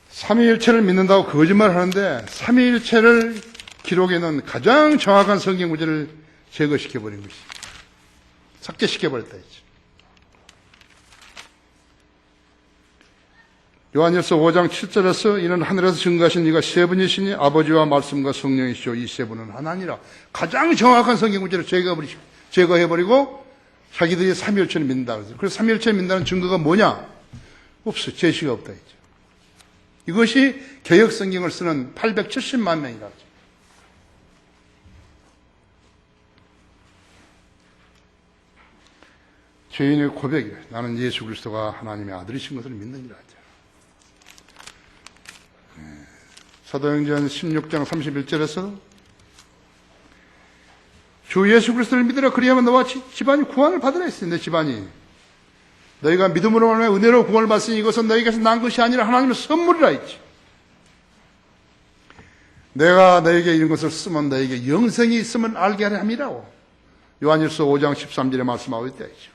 삼위일체를 믿는다고 거짓말을 하는데 삼위일체를 기록해 놓은 가장 정확한 성경 구절을 제거시켜버린 것이죠. 삭제시켜버렸다 했죠. 요한일서 5장 7절에서 이는 하늘에서 증거하신 이가 세 분이시니 아버지와 말씀과 성령이시오. 이 세 분은 하나니라. 가장 정확한 성경 구절을 제거해버리고 자기들이 삼위일체를 믿는다 그랬어요. 그래서 삼위일체를 믿는다는 증거가 뭐냐? 없어. 제시가 없다 했죠. 이것이 개혁 성경을 쓰는 870만 명이라 하죠. 죄인의 고백이에요. 나는 예수 그리스도가 하나님의 아들이신 것을 믿느니라 하죠. 사도행전 16장 31절에서 주 예수 그리스도를 믿으라 그리하면 너와 집안이 구원을 받으라 했어요. 내 집안이 너희가 믿음으로 말하면 은혜로 구원을 받으니 이것은 너희에게서 난 것이 아니라 하나님의 선물이라 했지. 내가 너에게 이런 것을 쓰면 너에게 영생이 있음을 알게 하려 함이라고 요한일서 5장 13절에 말씀하고 있다 했죠.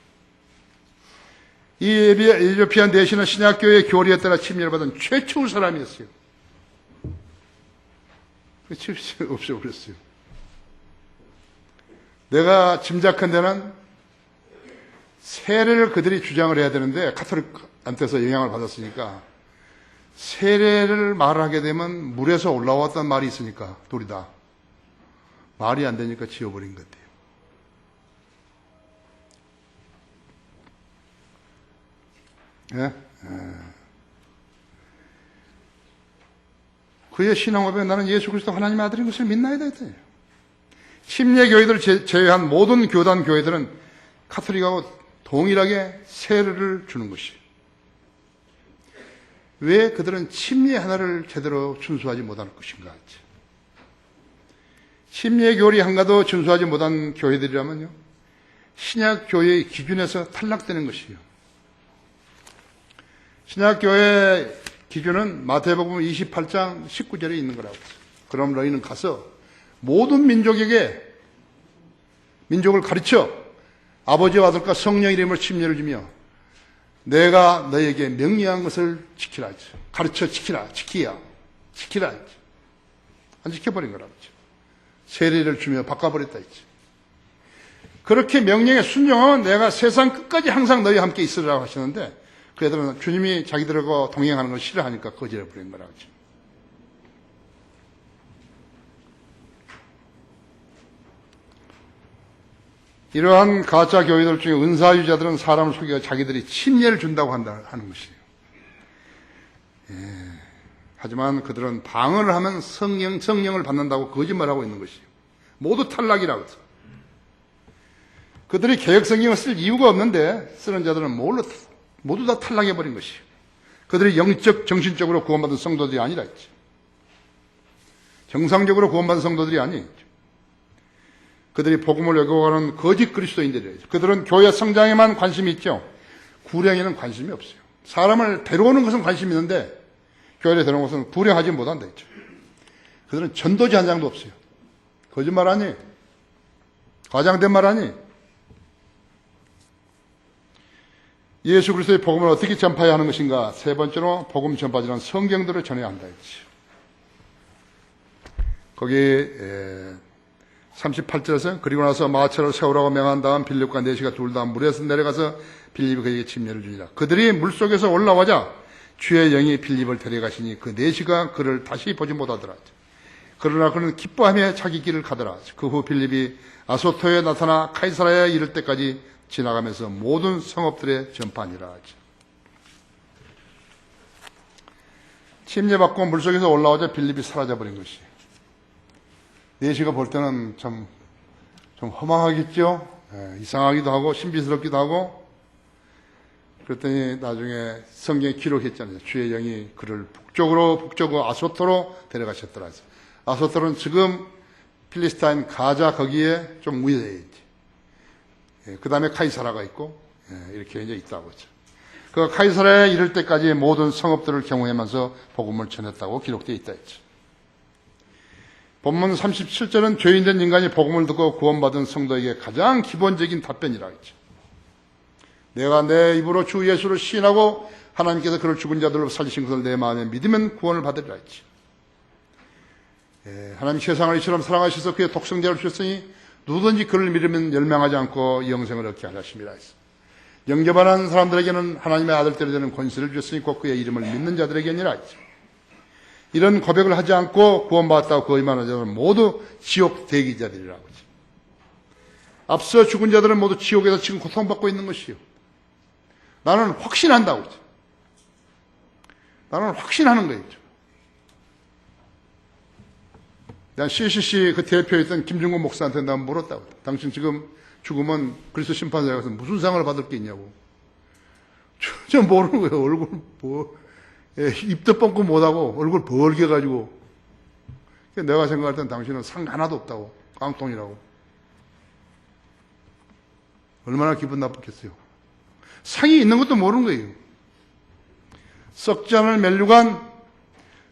이 에티오피아 내시는 신약교회의 교리에 따라 침례를 받은 최초의 사람이었어요. 없어버렸어요. 내가 짐작한 데는 세례를 그들이 주장을 해야 되는데 카톨릭한테서 영향을 받았으니까 세례를 말하게 되면 물에서 올라왔단 말이 있으니까 둘이 다 말이 안 되니까 지워버린 것 같아요. 예? 그의 신앙고백에 나는 예수 그리스도 하나님의 아들인 것을 믿나이다 했대요. 침례 교회들 제외한 모든 교단 교회들은 카톨릭하고 동일하게 세례를 주는 것이에요. 왜 그들은 침례 하나를 제대로 준수하지 못하는 것인가? 침례 교리 한가도 준수하지 못한 교회들이라면요, 신약 교회의 기준에서 탈락되는 것이에요. 신약 교회의 기준은 마태복음 28장 19절에 있는 거라고 했어요. 그럼 너희는 가서 모든 민족에게 민족을 가르쳐 아버지와 아들과 성령 이름으로 침례를 주며 내가 너에게 명령한 것을 지키라 했죠. 가르쳐 지키라. 지키라 했죠. 안 지켜버린 거라고 했죠. 세례를 주며 바꿔버렸다 했죠. 그렇게 명령에 순종하면 내가 세상 끝까지 항상 너희와 함께 있으리라고 하시는데 그 애들은 주님이 자기들하고 동행하는 걸 싫어하니까 거절해버린 거라고 했죠. 이러한 가짜 교회들 중에 은사유자들은 사람을 속여 자기들이 침례를 준다고 하는 것이에요. 하지만 그들은 방언을 하면 성령을 받는다고 거짓말하고 있는 것이에요. 모두 탈락이라고 해서. 그들이 개혁성경을 쓸 이유가 없는데 쓰는 자들은 모두 다 탈락해버린 것이에요. 그들이 영적, 정신적으로 구원받은 성도들이 아니라 했죠. 정상적으로 구원받은 성도들이 아니에요. 그들이 복음을 왜곡하는 거짓 그리스도인들이에요. 그들은 교회 성장에만 관심이 있죠. 구령에는 관심이 없어요. 사람을 데려오는 것은 관심이 있는데 교회에 데려오는 것은 구령하지 못한다 했죠. 그들은 전도지 한 장도 없어요. 거짓말 아니? 과장된 말 아니? 예수 그리스도의 복음을 어떻게 전파해야 하는 것인가? 세 번째로 복음 전파자는 성경들을 전해야 한다 했죠. 거기 38절에서 그리고 나서 마차를 세우라고 명한 다음 빌립과 내시가 둘 다 물에서 내려가서 빌립이 그에게 침례를 주니라. 그들이 물속에서 올라와자 주의 영이 빌립을 데려가시니 그 내시가 그를 다시 보지 못하더라. 그러나 그는 기뻐하며 자기 길을 가더라. 그 후 빌립이 아소토에 나타나 카이사라에 이를 때까지 지나가면서 모든 성읍들에 전파하니라. 침례받고 물속에서 올라오자 빌립이 사라져버린 것이. 내시가 볼 때는 좀 허망하겠죠. 이상하기도 하고 신비스럽기도 하고 그랬더니 나중에 성경에 기록했잖아요. 주의 영이 그를 북쪽으로 아소토로 데려가셨더라. 아소토는 지금 필리스타인 가자 거기에 좀 우회되어 있지. 그 다음에 카이사라가 있고, 이렇게 이제 있다고 했죠. 그 카이사라에 이를 때까지 모든 성읍들을 경호하면서 복음을 전했다고 기록되어 있다 했죠. 본문 37절은 죄인된 인간이 복음을 듣고 구원받은 성도에게 가장 기본적인 답변이라고 했죠. 내가 내 입으로 주 예수를 시인하고 하나님께서 그를 죽은 자들로 살리신 것을 내 마음에 믿으면 구원을 받으리라 했지. 하나님 세상을 이처럼 사랑하셔서 그의 독생자를 주셨으니 누구든지 그를 믿으면 멸망하지 않고 영생을 얻게 하셨습니다. 영접하는 사람들에게는 하나님의 아들들이 되는 권세를 주셨으니 곧 그의 이름을 믿는 자들에게니라 했죠. 이런 고백을 하지 않고 구원받았다고 거짓말하는 자들은 모두 지옥 대기자들이라고 했죠. 앞서 죽은 자들은 모두 지옥에서 지금 고통받고 있는 것이요. 나는 확신한다고 했죠. 나는 확신하는 거예요. 난 CCC 그 대표였던 김중곤 목사한테 난 물었다고. 당신 지금 죽으면 그리스도 심판자에 가서 무슨 상을 받을 게 있냐고. 전혀 모르는 거예요. 얼굴 입도 뻥끗 못하고 얼굴 벌게 가지고. 내가 생각할 땐 당신은 상 하나도 없다고. 깡통이라고. 얼마나 기분 나쁘겠어요. 상이 있는 것도 모르는 거예요. 썩지 않을 면류관,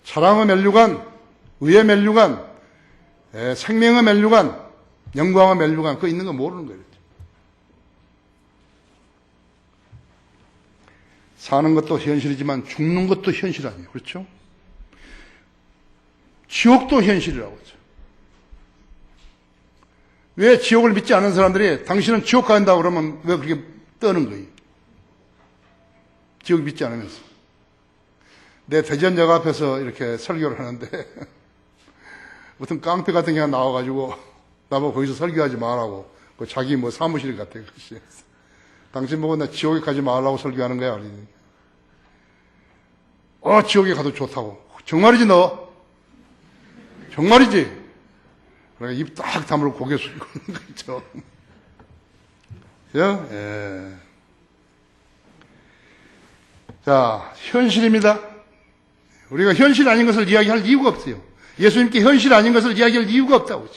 사랑의 면류관, 의의 면류관, 생명의 면류관, 영광의 면류관, 그거 있는 거 모르는 거예요. 사는 것도 현실이지만 죽는 것도 현실 아니에요. 그렇죠? 지옥도 현실이라고 하죠. 왜 지옥을 믿지 않은 사람들이 당신은 지옥 간다고 그러면 왜 그렇게 떠는 거예요? 지옥 믿지 않으면서. 내 대전역 앞에서 이렇게 설교를 하는데 어떤 깡패 같은 게 나와가지고 나보고 거기서 설교하지 말라고. 그 자기 뭐 사무실 같아요. 당신 보고 나 지옥에 가지 말라고 설교하는 거야. 지옥에 가도 좋다고. 정말이지 너? 정말이지? 그러니까 입 딱 다물고 고개 숙이고 있는 거 있죠. 예. 자, 현실입니다. 우리가 현실 아닌 것을 이야기할 이유가 없어요. 예수님께 현실 아닌 것을 이야기할 이유가 없다고.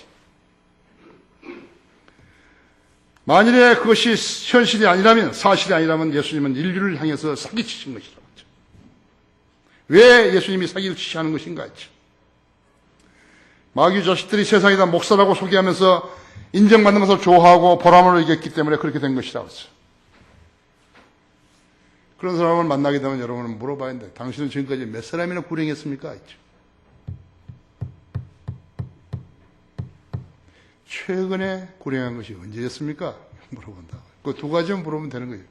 만일에 그것이 현실이 아니라면, 사실이 아니라면 예수님은 인류를 향해서 사기치신 것이라고 하죠. 왜 예수님이 사기를 치시하는 것인가 했죠. 마귀 자식들이 세상에다 목사라고 소개하면서 인정받는 것을 좋아하고 보람을 이겼기 때문에 그렇게 된 것이라고 했죠. 그런 사람을 만나게 되면 여러분은 물어봐야 되는데 당신은 지금까지 몇 사람이나 불행했습니까? 했죠. 최근에 불행한 것이 언제였습니까? 물어본다. 그 두 가지만 물어보면 되는 거예요.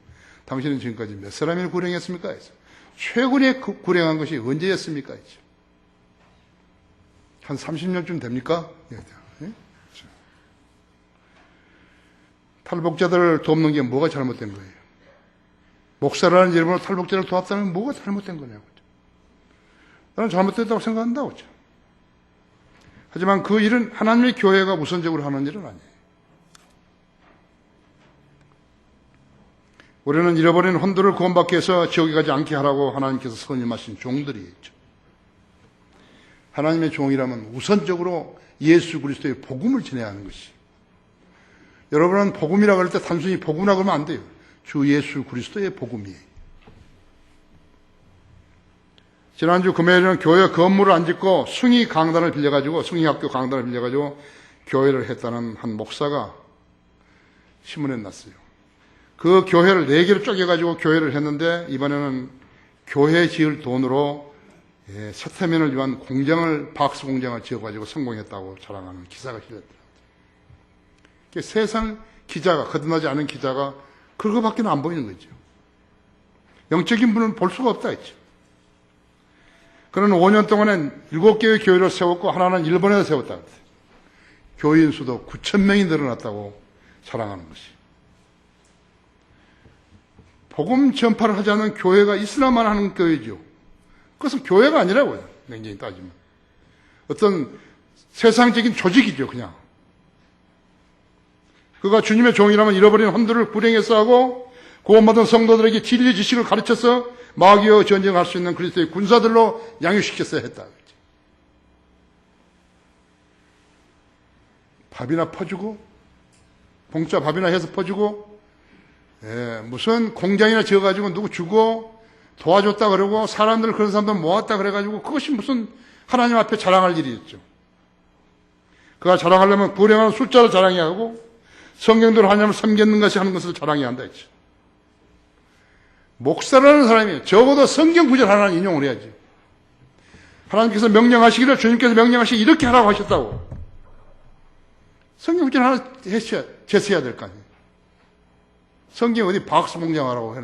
당신은 지금까지 몇 사람이나 불행했습니까? 했죠. 최근에 불행한 것이 언제였습니까? 했죠. 한 30년쯤 됩니까? 예? 탈북자들을 돕는 게 뭐가 잘못된 거예요? 목사라는 이름으로 탈북자를 도왔다면 뭐가 잘못된 거냐고. 나는 잘못됐다고 생각한다고. 하지만 그 일은 하나님의 교회가 우선적으로 하는 일은 아니에요. 우리는 잃어버린 혼들을 구원받기 위해서 지옥에 가지 않게 하라고 하나님께서 선임하신 종들이겠죠. 하나님의 종이라면 우선적으로 예수 그리스도의 복음을 전해야 하는 것이. 여러분은 복음이라고 할 때 단순히 복음이라고 하면 안 돼요. 주 예수 그리스도의 복음이에요. 지난주 금요일에는 교회 건물을 안 짓고 숭의 강단을 빌려가지고, 숭의학교 강단을 빌려가지고 교회를 했다는 한 목사가 신문에 났어요. 그 교회를 4개로 쪼개가지고 교회를 했는데 이번에는 교회 지을 돈으로 세태면을 위한 공장을, 박스 공장을 지어가지고 성공했다고 자랑하는 기사가 실렸더라고요. 세상 기자가, 거듭나지 않은 기자가 그거밖에 안 보이는 거죠. 영적인 분은 볼 수가 없다 했죠. 그는 5년 동안엔 7개의 교회를 세웠고 하나는 일본에서 세웠다. 교인 수도 9,000명이 늘어났다고 자랑하는 것이. 복음 전파를 하지 않는 교회가 있으나만 하는 교회죠. 그것은 교회가 아니라고요. 냉정히 따지면. 어떤 세상적인 조직이죠, 그냥. 그가 주님의 종이라면 잃어버린 혼들을 불행해서 하고 구원받은 성도들에게 진리 지식을 가르쳐서 마귀와 전쟁할 수 있는 그리스도의 군사들로 양육시켰어야 했다. 밥이나 퍼주고 봉짜 밥이나 해서 퍼주고 무슨 공장이나 지어가지고 누구 주고 도와줬다 그러고 사람들 그런 사람들 모았다 그래가지고 그것이 무슨 하나님 앞에 자랑할 일이었죠. 그가 자랑하려면 불행한 숫자를 자랑해야 하고 성경대로 하나님을 섬겼는 것이 하는 것을 자랑해야 한다 했죠. 목사라는 사람이 적어도 성경 구절 하나는 인용을 해야지. 하나님께서 명령하시기를 주님께서 명령하시기 이렇게 하라고 하셨다고. 성경 구절 하나 제시해야 될 거 아니에요. 성경 어디 박스 공장하라고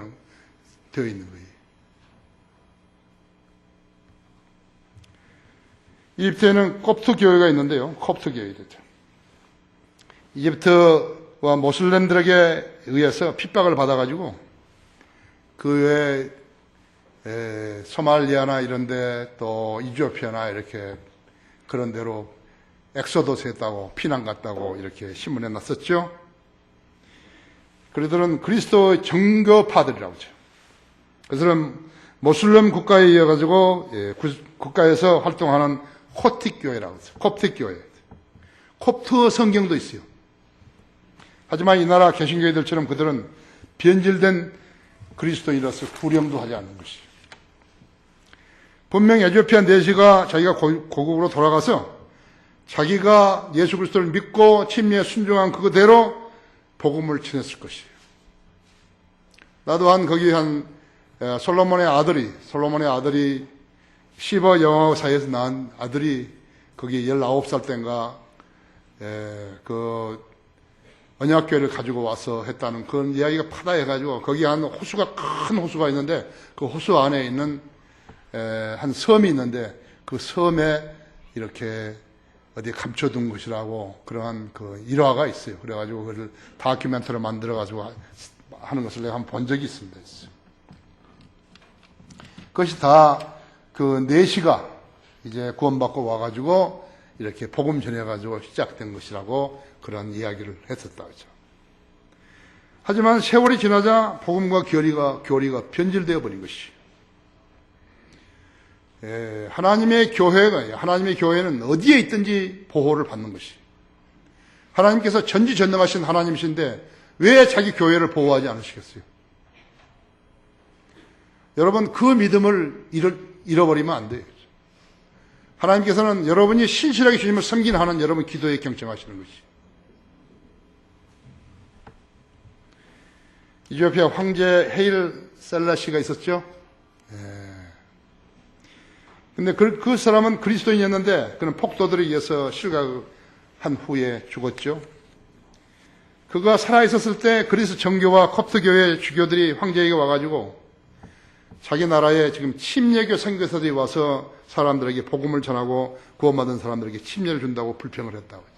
되어 있는 거예요. 이집트에는 콥트 교회가 있는데요. 콥트 교회죠. 이집트와 모슬렘들에게 의해서 핍박을 받아가지고 그 외에 소말리아나 이런데 또 이티오피아나 이렇게 그런 데로 엑소더스 했다고 피난 갔다고 이렇게 신문에 났었죠. 그들은 그리스도의 정교파들이라고 하죠. 그들은 모슬렘 국가에 이어가지고 국가에서 활동하는 코틱 교회라고 하죠. 콥틱 교회. 콥트 성경도 있어요. 하지만 이 나라 개신교회들처럼 그들은 변질된 그리스도인이라서 구령도 하지 않는 것이에요. 분명 에티오피아 내시가 자기가 고국으로 돌아가서 자기가 예수 그리스도를 믿고 침례에 순종한 그대로 복음을 전했을 것이에요. 나도 거기 솔로몬의 아들이 시바 여왕 사이에서 낳은 아들이 거기 19살 때인가 그 언약궤를 가지고 와서 했다는 그런 이야기가 파다해가지고 거기 큰 호수가 있는데 그 호수 안에 있는 한 섬이 있는데 그 섬에 이렇게 어디에 감춰둔 것이라고 그러한 그 일화가 있어요. 그래가지고 그걸 다큐멘터리를 만들어가지고 하는 것을 내가 한번 본 적이 있습니다. 그것이 다 그 내시가 이제 구원받고 와가지고 이렇게 복음 전해가지고 시작된 것이라고 그런 이야기를 했었다. 그죠. 하지만 세월이 지나자 복음과 교리가 변질되어 버린 것이. 하나님의 교회는 어디에 있든지 보호를 받는 것이. 하나님께서 전지전능하신 하나님이신데 왜 자기 교회를 보호하지 않으시겠어요? 여러분, 그 믿음을 잃어버리면 안 돼요. 하나님께서는 여러분이 신실하게 주님을 섬기는 하는 여러분 기도에 경청하시는 것이. 이티오피아 황제 헤일 셀라시가 있었죠. 근데 그 사람은 그리스도인이었는데 그는 폭도들에 의해서 실각한 후에 죽었죠. 그가 살아있었을 때 그리스 정교와 콥트교회 주교들이 황제에게 와가지고 자기 나라에 지금 침례교 선교사들이 와서 사람들에게 복음을 전하고 구원받은 사람들에게 침례를 준다고 불평을 했다고 하죠.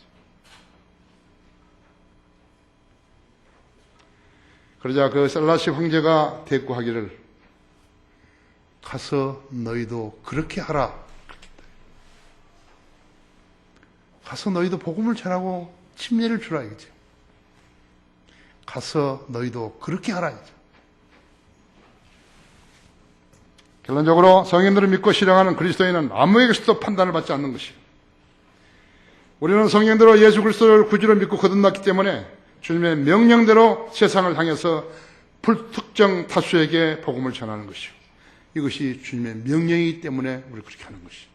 그러자 그 셀라시 황제가 대꾸하기를 가서 너희도 그렇게 하라. 가서 너희도 복음을 전하고 침례를 주라 이거죠. 가서 너희도 그렇게 하라 이거죠. 결론적으로 성인들을 믿고 실행하는 그리스도인은 아무에게서도 판단을 받지 않는 것이에요. 우리는 성경대로 예수 그리스도를 구주로 믿고 거듭났기 때문에 주님의 명령대로 세상을 향해서 불특정 다수에게 복음을 전하는 것이요. 이것이 주님의 명령이기 때문에 우리 그렇게 하는 것이요.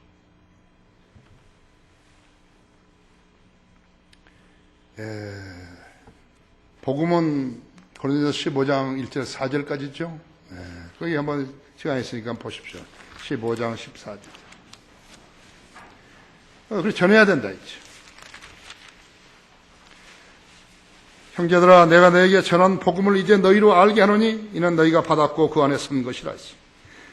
복음은 고린도서 15장 1절 4절까지 있죠. 거기 한번 시간 있으니까 보십시오. 15장 14절. 그래서 전해야 된다 했죠. 형제들아, 내가 너에게 전한 복음을 이제 너희로 알게 하노니 이는 너희가 받았고 그 안에 선 것이라 했어.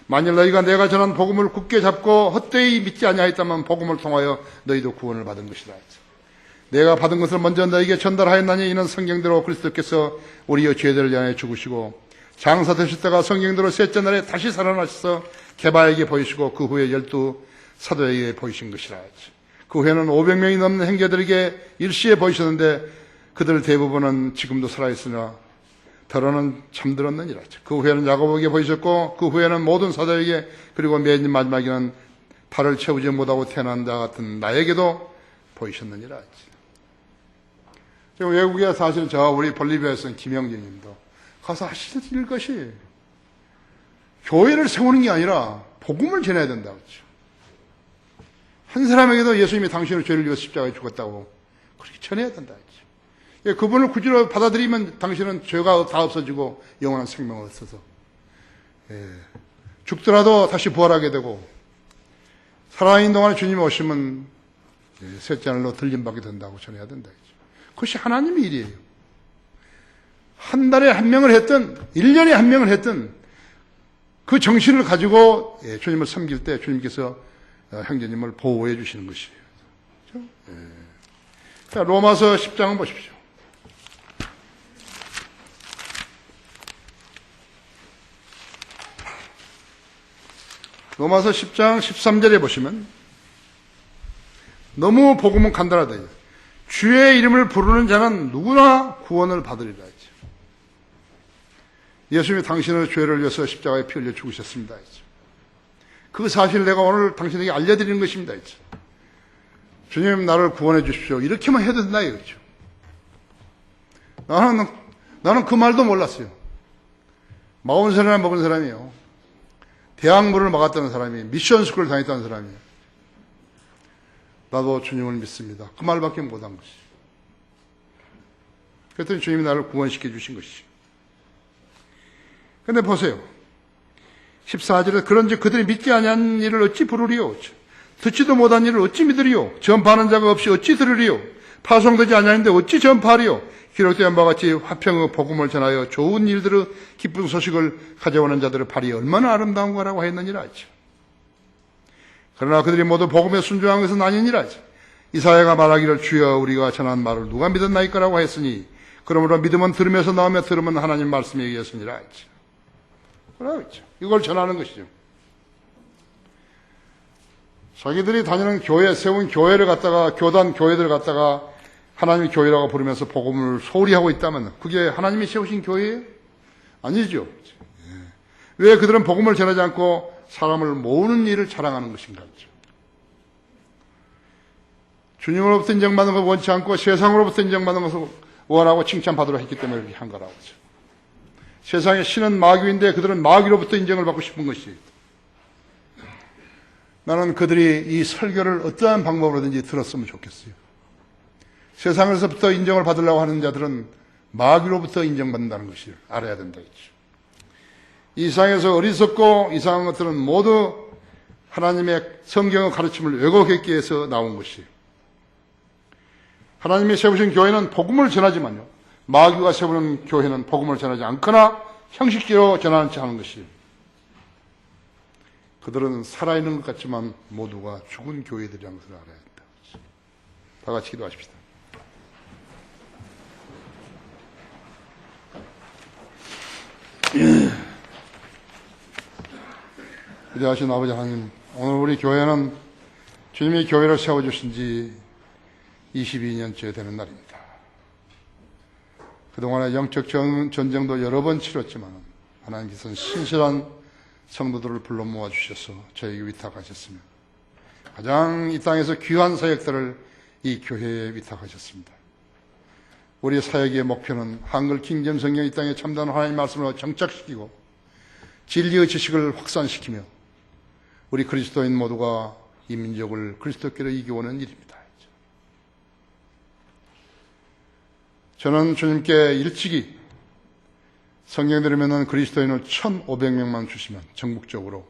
만일 너희가 내가 전한 복음을 굳게 잡고 헛되이 믿지 아니하였다면 복음을 통하여 너희도 구원을 받은 것이라 했어. 내가 받은 것을 먼저 너희에게 전달하였나니 이는 성경대로 그리스도께서 우리의 죄들을 위하여 죽으시고 장사 되셨다가 성경대로 셋째 날에 다시 살아나셔서 게바에게 보이시고 그 후에 12 사도에게 보이신 것이라 했지. 그 후에는 500명이 넘는 형제들에게 일시에 보이셨는데 그들 대부분은 지금도 살아있으나 더러는 잠들었느니라. 그 후에는 야고보에게 보이셨고 그 후에는 모든 사도에게 그리고 맨 마지막에는 달을 채우지 못하고 태어난 자 같은 나에게도 보이셨느니라. 지금 외국에 사실 우리 볼리비아에 있는 김영진 님도 가서 하실 것이 교회를 세우는 게 아니라 복음을 전해야 된다고 했죠. 한 사람에게도 예수님이 당신의 죄를 위해 십자가에 죽었다고 그렇게 전해야 된다 했죠. 그분을 구주로 받아들이면 당신은 죄가 다 없어지고 영원한 생명을 얻어서 죽더라도 다시 부활하게 되고 살아있는 동안에 주님이 오시면 셋째 날로 들림받게 된다고 전해야 된다 했죠. 그것이 하나님의 일이에요. 한 달에 한 명을 했든 1년에 한 명을 했든 그 정신을 가지고 주님을 섬길 때 주님께서 형제님을 보호해 주시는 것이에요. 그렇죠? 자, 로마서 10장을 보십시오. 로마서 10장 13절에 보시면 너무 복음은 간단하다. 주의 이름을 부르는 자는 누구나 구원을 받으리라 했죠. 예수님이 당신의 죄를 위해서 십자가에 피 흘려 죽으셨습니다 했죠. 그 사실을 내가 오늘 당신에게 알려드리는 것입니다 했죠. 주님 나를 구원해 주십시오. 이렇게만 해도 된다 이거죠. 나는 그 말도 몰랐어요. 40살이나 먹은 사람이에요. 대학문을 막았다는 사람이, 미션 스쿨을 다녔다는 사람이에요. 나도 주님을 믿습니다. 그 말밖에 못한 것이죠. 그랬더니 주님이 나를 구원시켜 주신 것이죠. 근데 보세요. 14절에 그런즉 그들이 믿지 아니한 일을 어찌 부르리요? 듣지도 못한 일을 어찌 믿으리요? 전파하는 자가 없이 어찌 들으리요? 파송되지 아니하는데 어찌 전파하리요? 기록된 바와 같이 화평의 복음을 전하여 좋은 일들의 기쁜 소식을 가져오는 자들의 발이 얼마나 아름다운 거라고 했느니라 하죠. 그러나 그들이 모두 복음에 순종한 것은 아니니라 하죠. 이사야가 말하기를 주여 우리가 전한 말을 누가 믿었나이까라고 했으니 그러므로 믿음은 들으면서 나오며 들으면 하나님 말씀에 의했으니라 하죠. 그러고 있죠. 이걸 전하는 것이죠. 자기들이 다니는 교회, 세운 교회를 갖다가, 교단 교회들을 갖다가 하나님의 교회라고 부르면서 복음을 소홀히 하고 있다면 그게 하나님이 세우신 교회예요? 아니죠. 왜 그들은 복음을 전하지 않고 사람을 모으는 일을 자랑하는 것인가? 주님으로부터 인정받는 것을 원치 않고 세상으로부터 인정받는 것을 원하고 칭찬받으려 했기 때문에 그렇게 한 거라고 하죠. 세상의 신은 마귀인데 그들은 마귀로부터 인정을 받고 싶은 것이에요. 나는 그들이 이 설교를 어떠한 방법으로든지 들었으면 좋겠어요. 세상에서부터 인정을 받으려고 하는 자들은 마귀로부터 인정받는다는 것을 알아야 된다 했죠. 이 세상에서 어리석고 이상한 것들은 모두 하나님의 성경의 가르침을 왜곡했기 위해서 나온 것이에요. 하나님이 세우신 교회는 복음을 전하지만요, 마귀가 세우는 교회는 복음을 전하지 않거나 형식적으로 전하는 척 하는 것이에요. 그들은 살아있는 것 같지만 모두가 죽은 교회들이라는 것을 알아야 한다. 다 같이 기도하십시다. 위대하신 아버지 하나님, 오늘 우리 교회는 주님이 교회를 세워주신 지 22년째 되는 날입니다. 그동안에 영적 전쟁도 여러 번 치렀지만 하나님께서는 신실한 성도들을 불러 모아주셔서 저에게 위탁하셨으며 가장 이 땅에서 귀한 사역들을 이 교회에 위탁하셨습니다. 우리 사역의 목표는 한글 킹잼 성경 이 땅에 참다운 하나님의 말씀을 정착시키고 진리의 지식을 확산시키며 우리 그리스도인 모두가 이 민족을 그리스도께로 이겨오는 일입니다. 저는 주님께 일찍이 성경 들으면 그리스도인을 1,500명만 주시면 전국적으로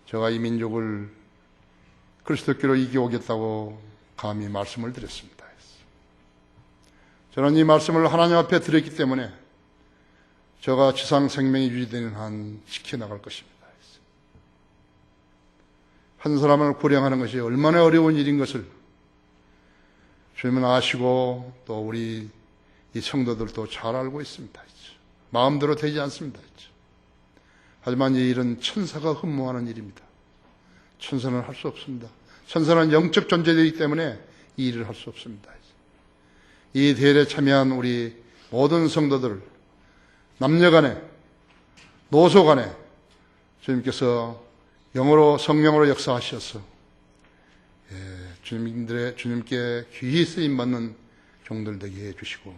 제가 이 민족을 그리스도께로 이겨오겠다고 감히 말씀을 드렸습니다. 저는 이 말씀을 하나님 앞에 드렸기 때문에 제가 지상 생명이 유지되는 한 지켜나갈 것입니다. 한 사람을 구령하는 것이 얼마나 어려운 일인 것을 주님은 아시고 또 우리 이 성도들도 잘 알고 있습니다. 마음대로 되지 않습니다. 하지만 이 일은 천사가 흠모하는 일입니다. 천사는 할 수 없습니다. 천사는 영적 존재이기 때문에 이 일을 할 수 없습니다. 이 대회에 참여한 우리 모든 성도들, 남녀간에, 노소간에 주님께서 영으로 성령으로 역사하셔서 주님께 귀히 쓰임받는 종들 되게 해주시고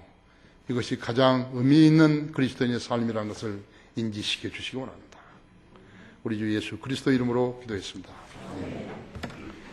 이것이 가장 의미 있는 그리스도인의 삶이라는 것을 인지시켜 주시기 원합니다. 우리 주 예수 그리스도 이름으로 기도했습니다.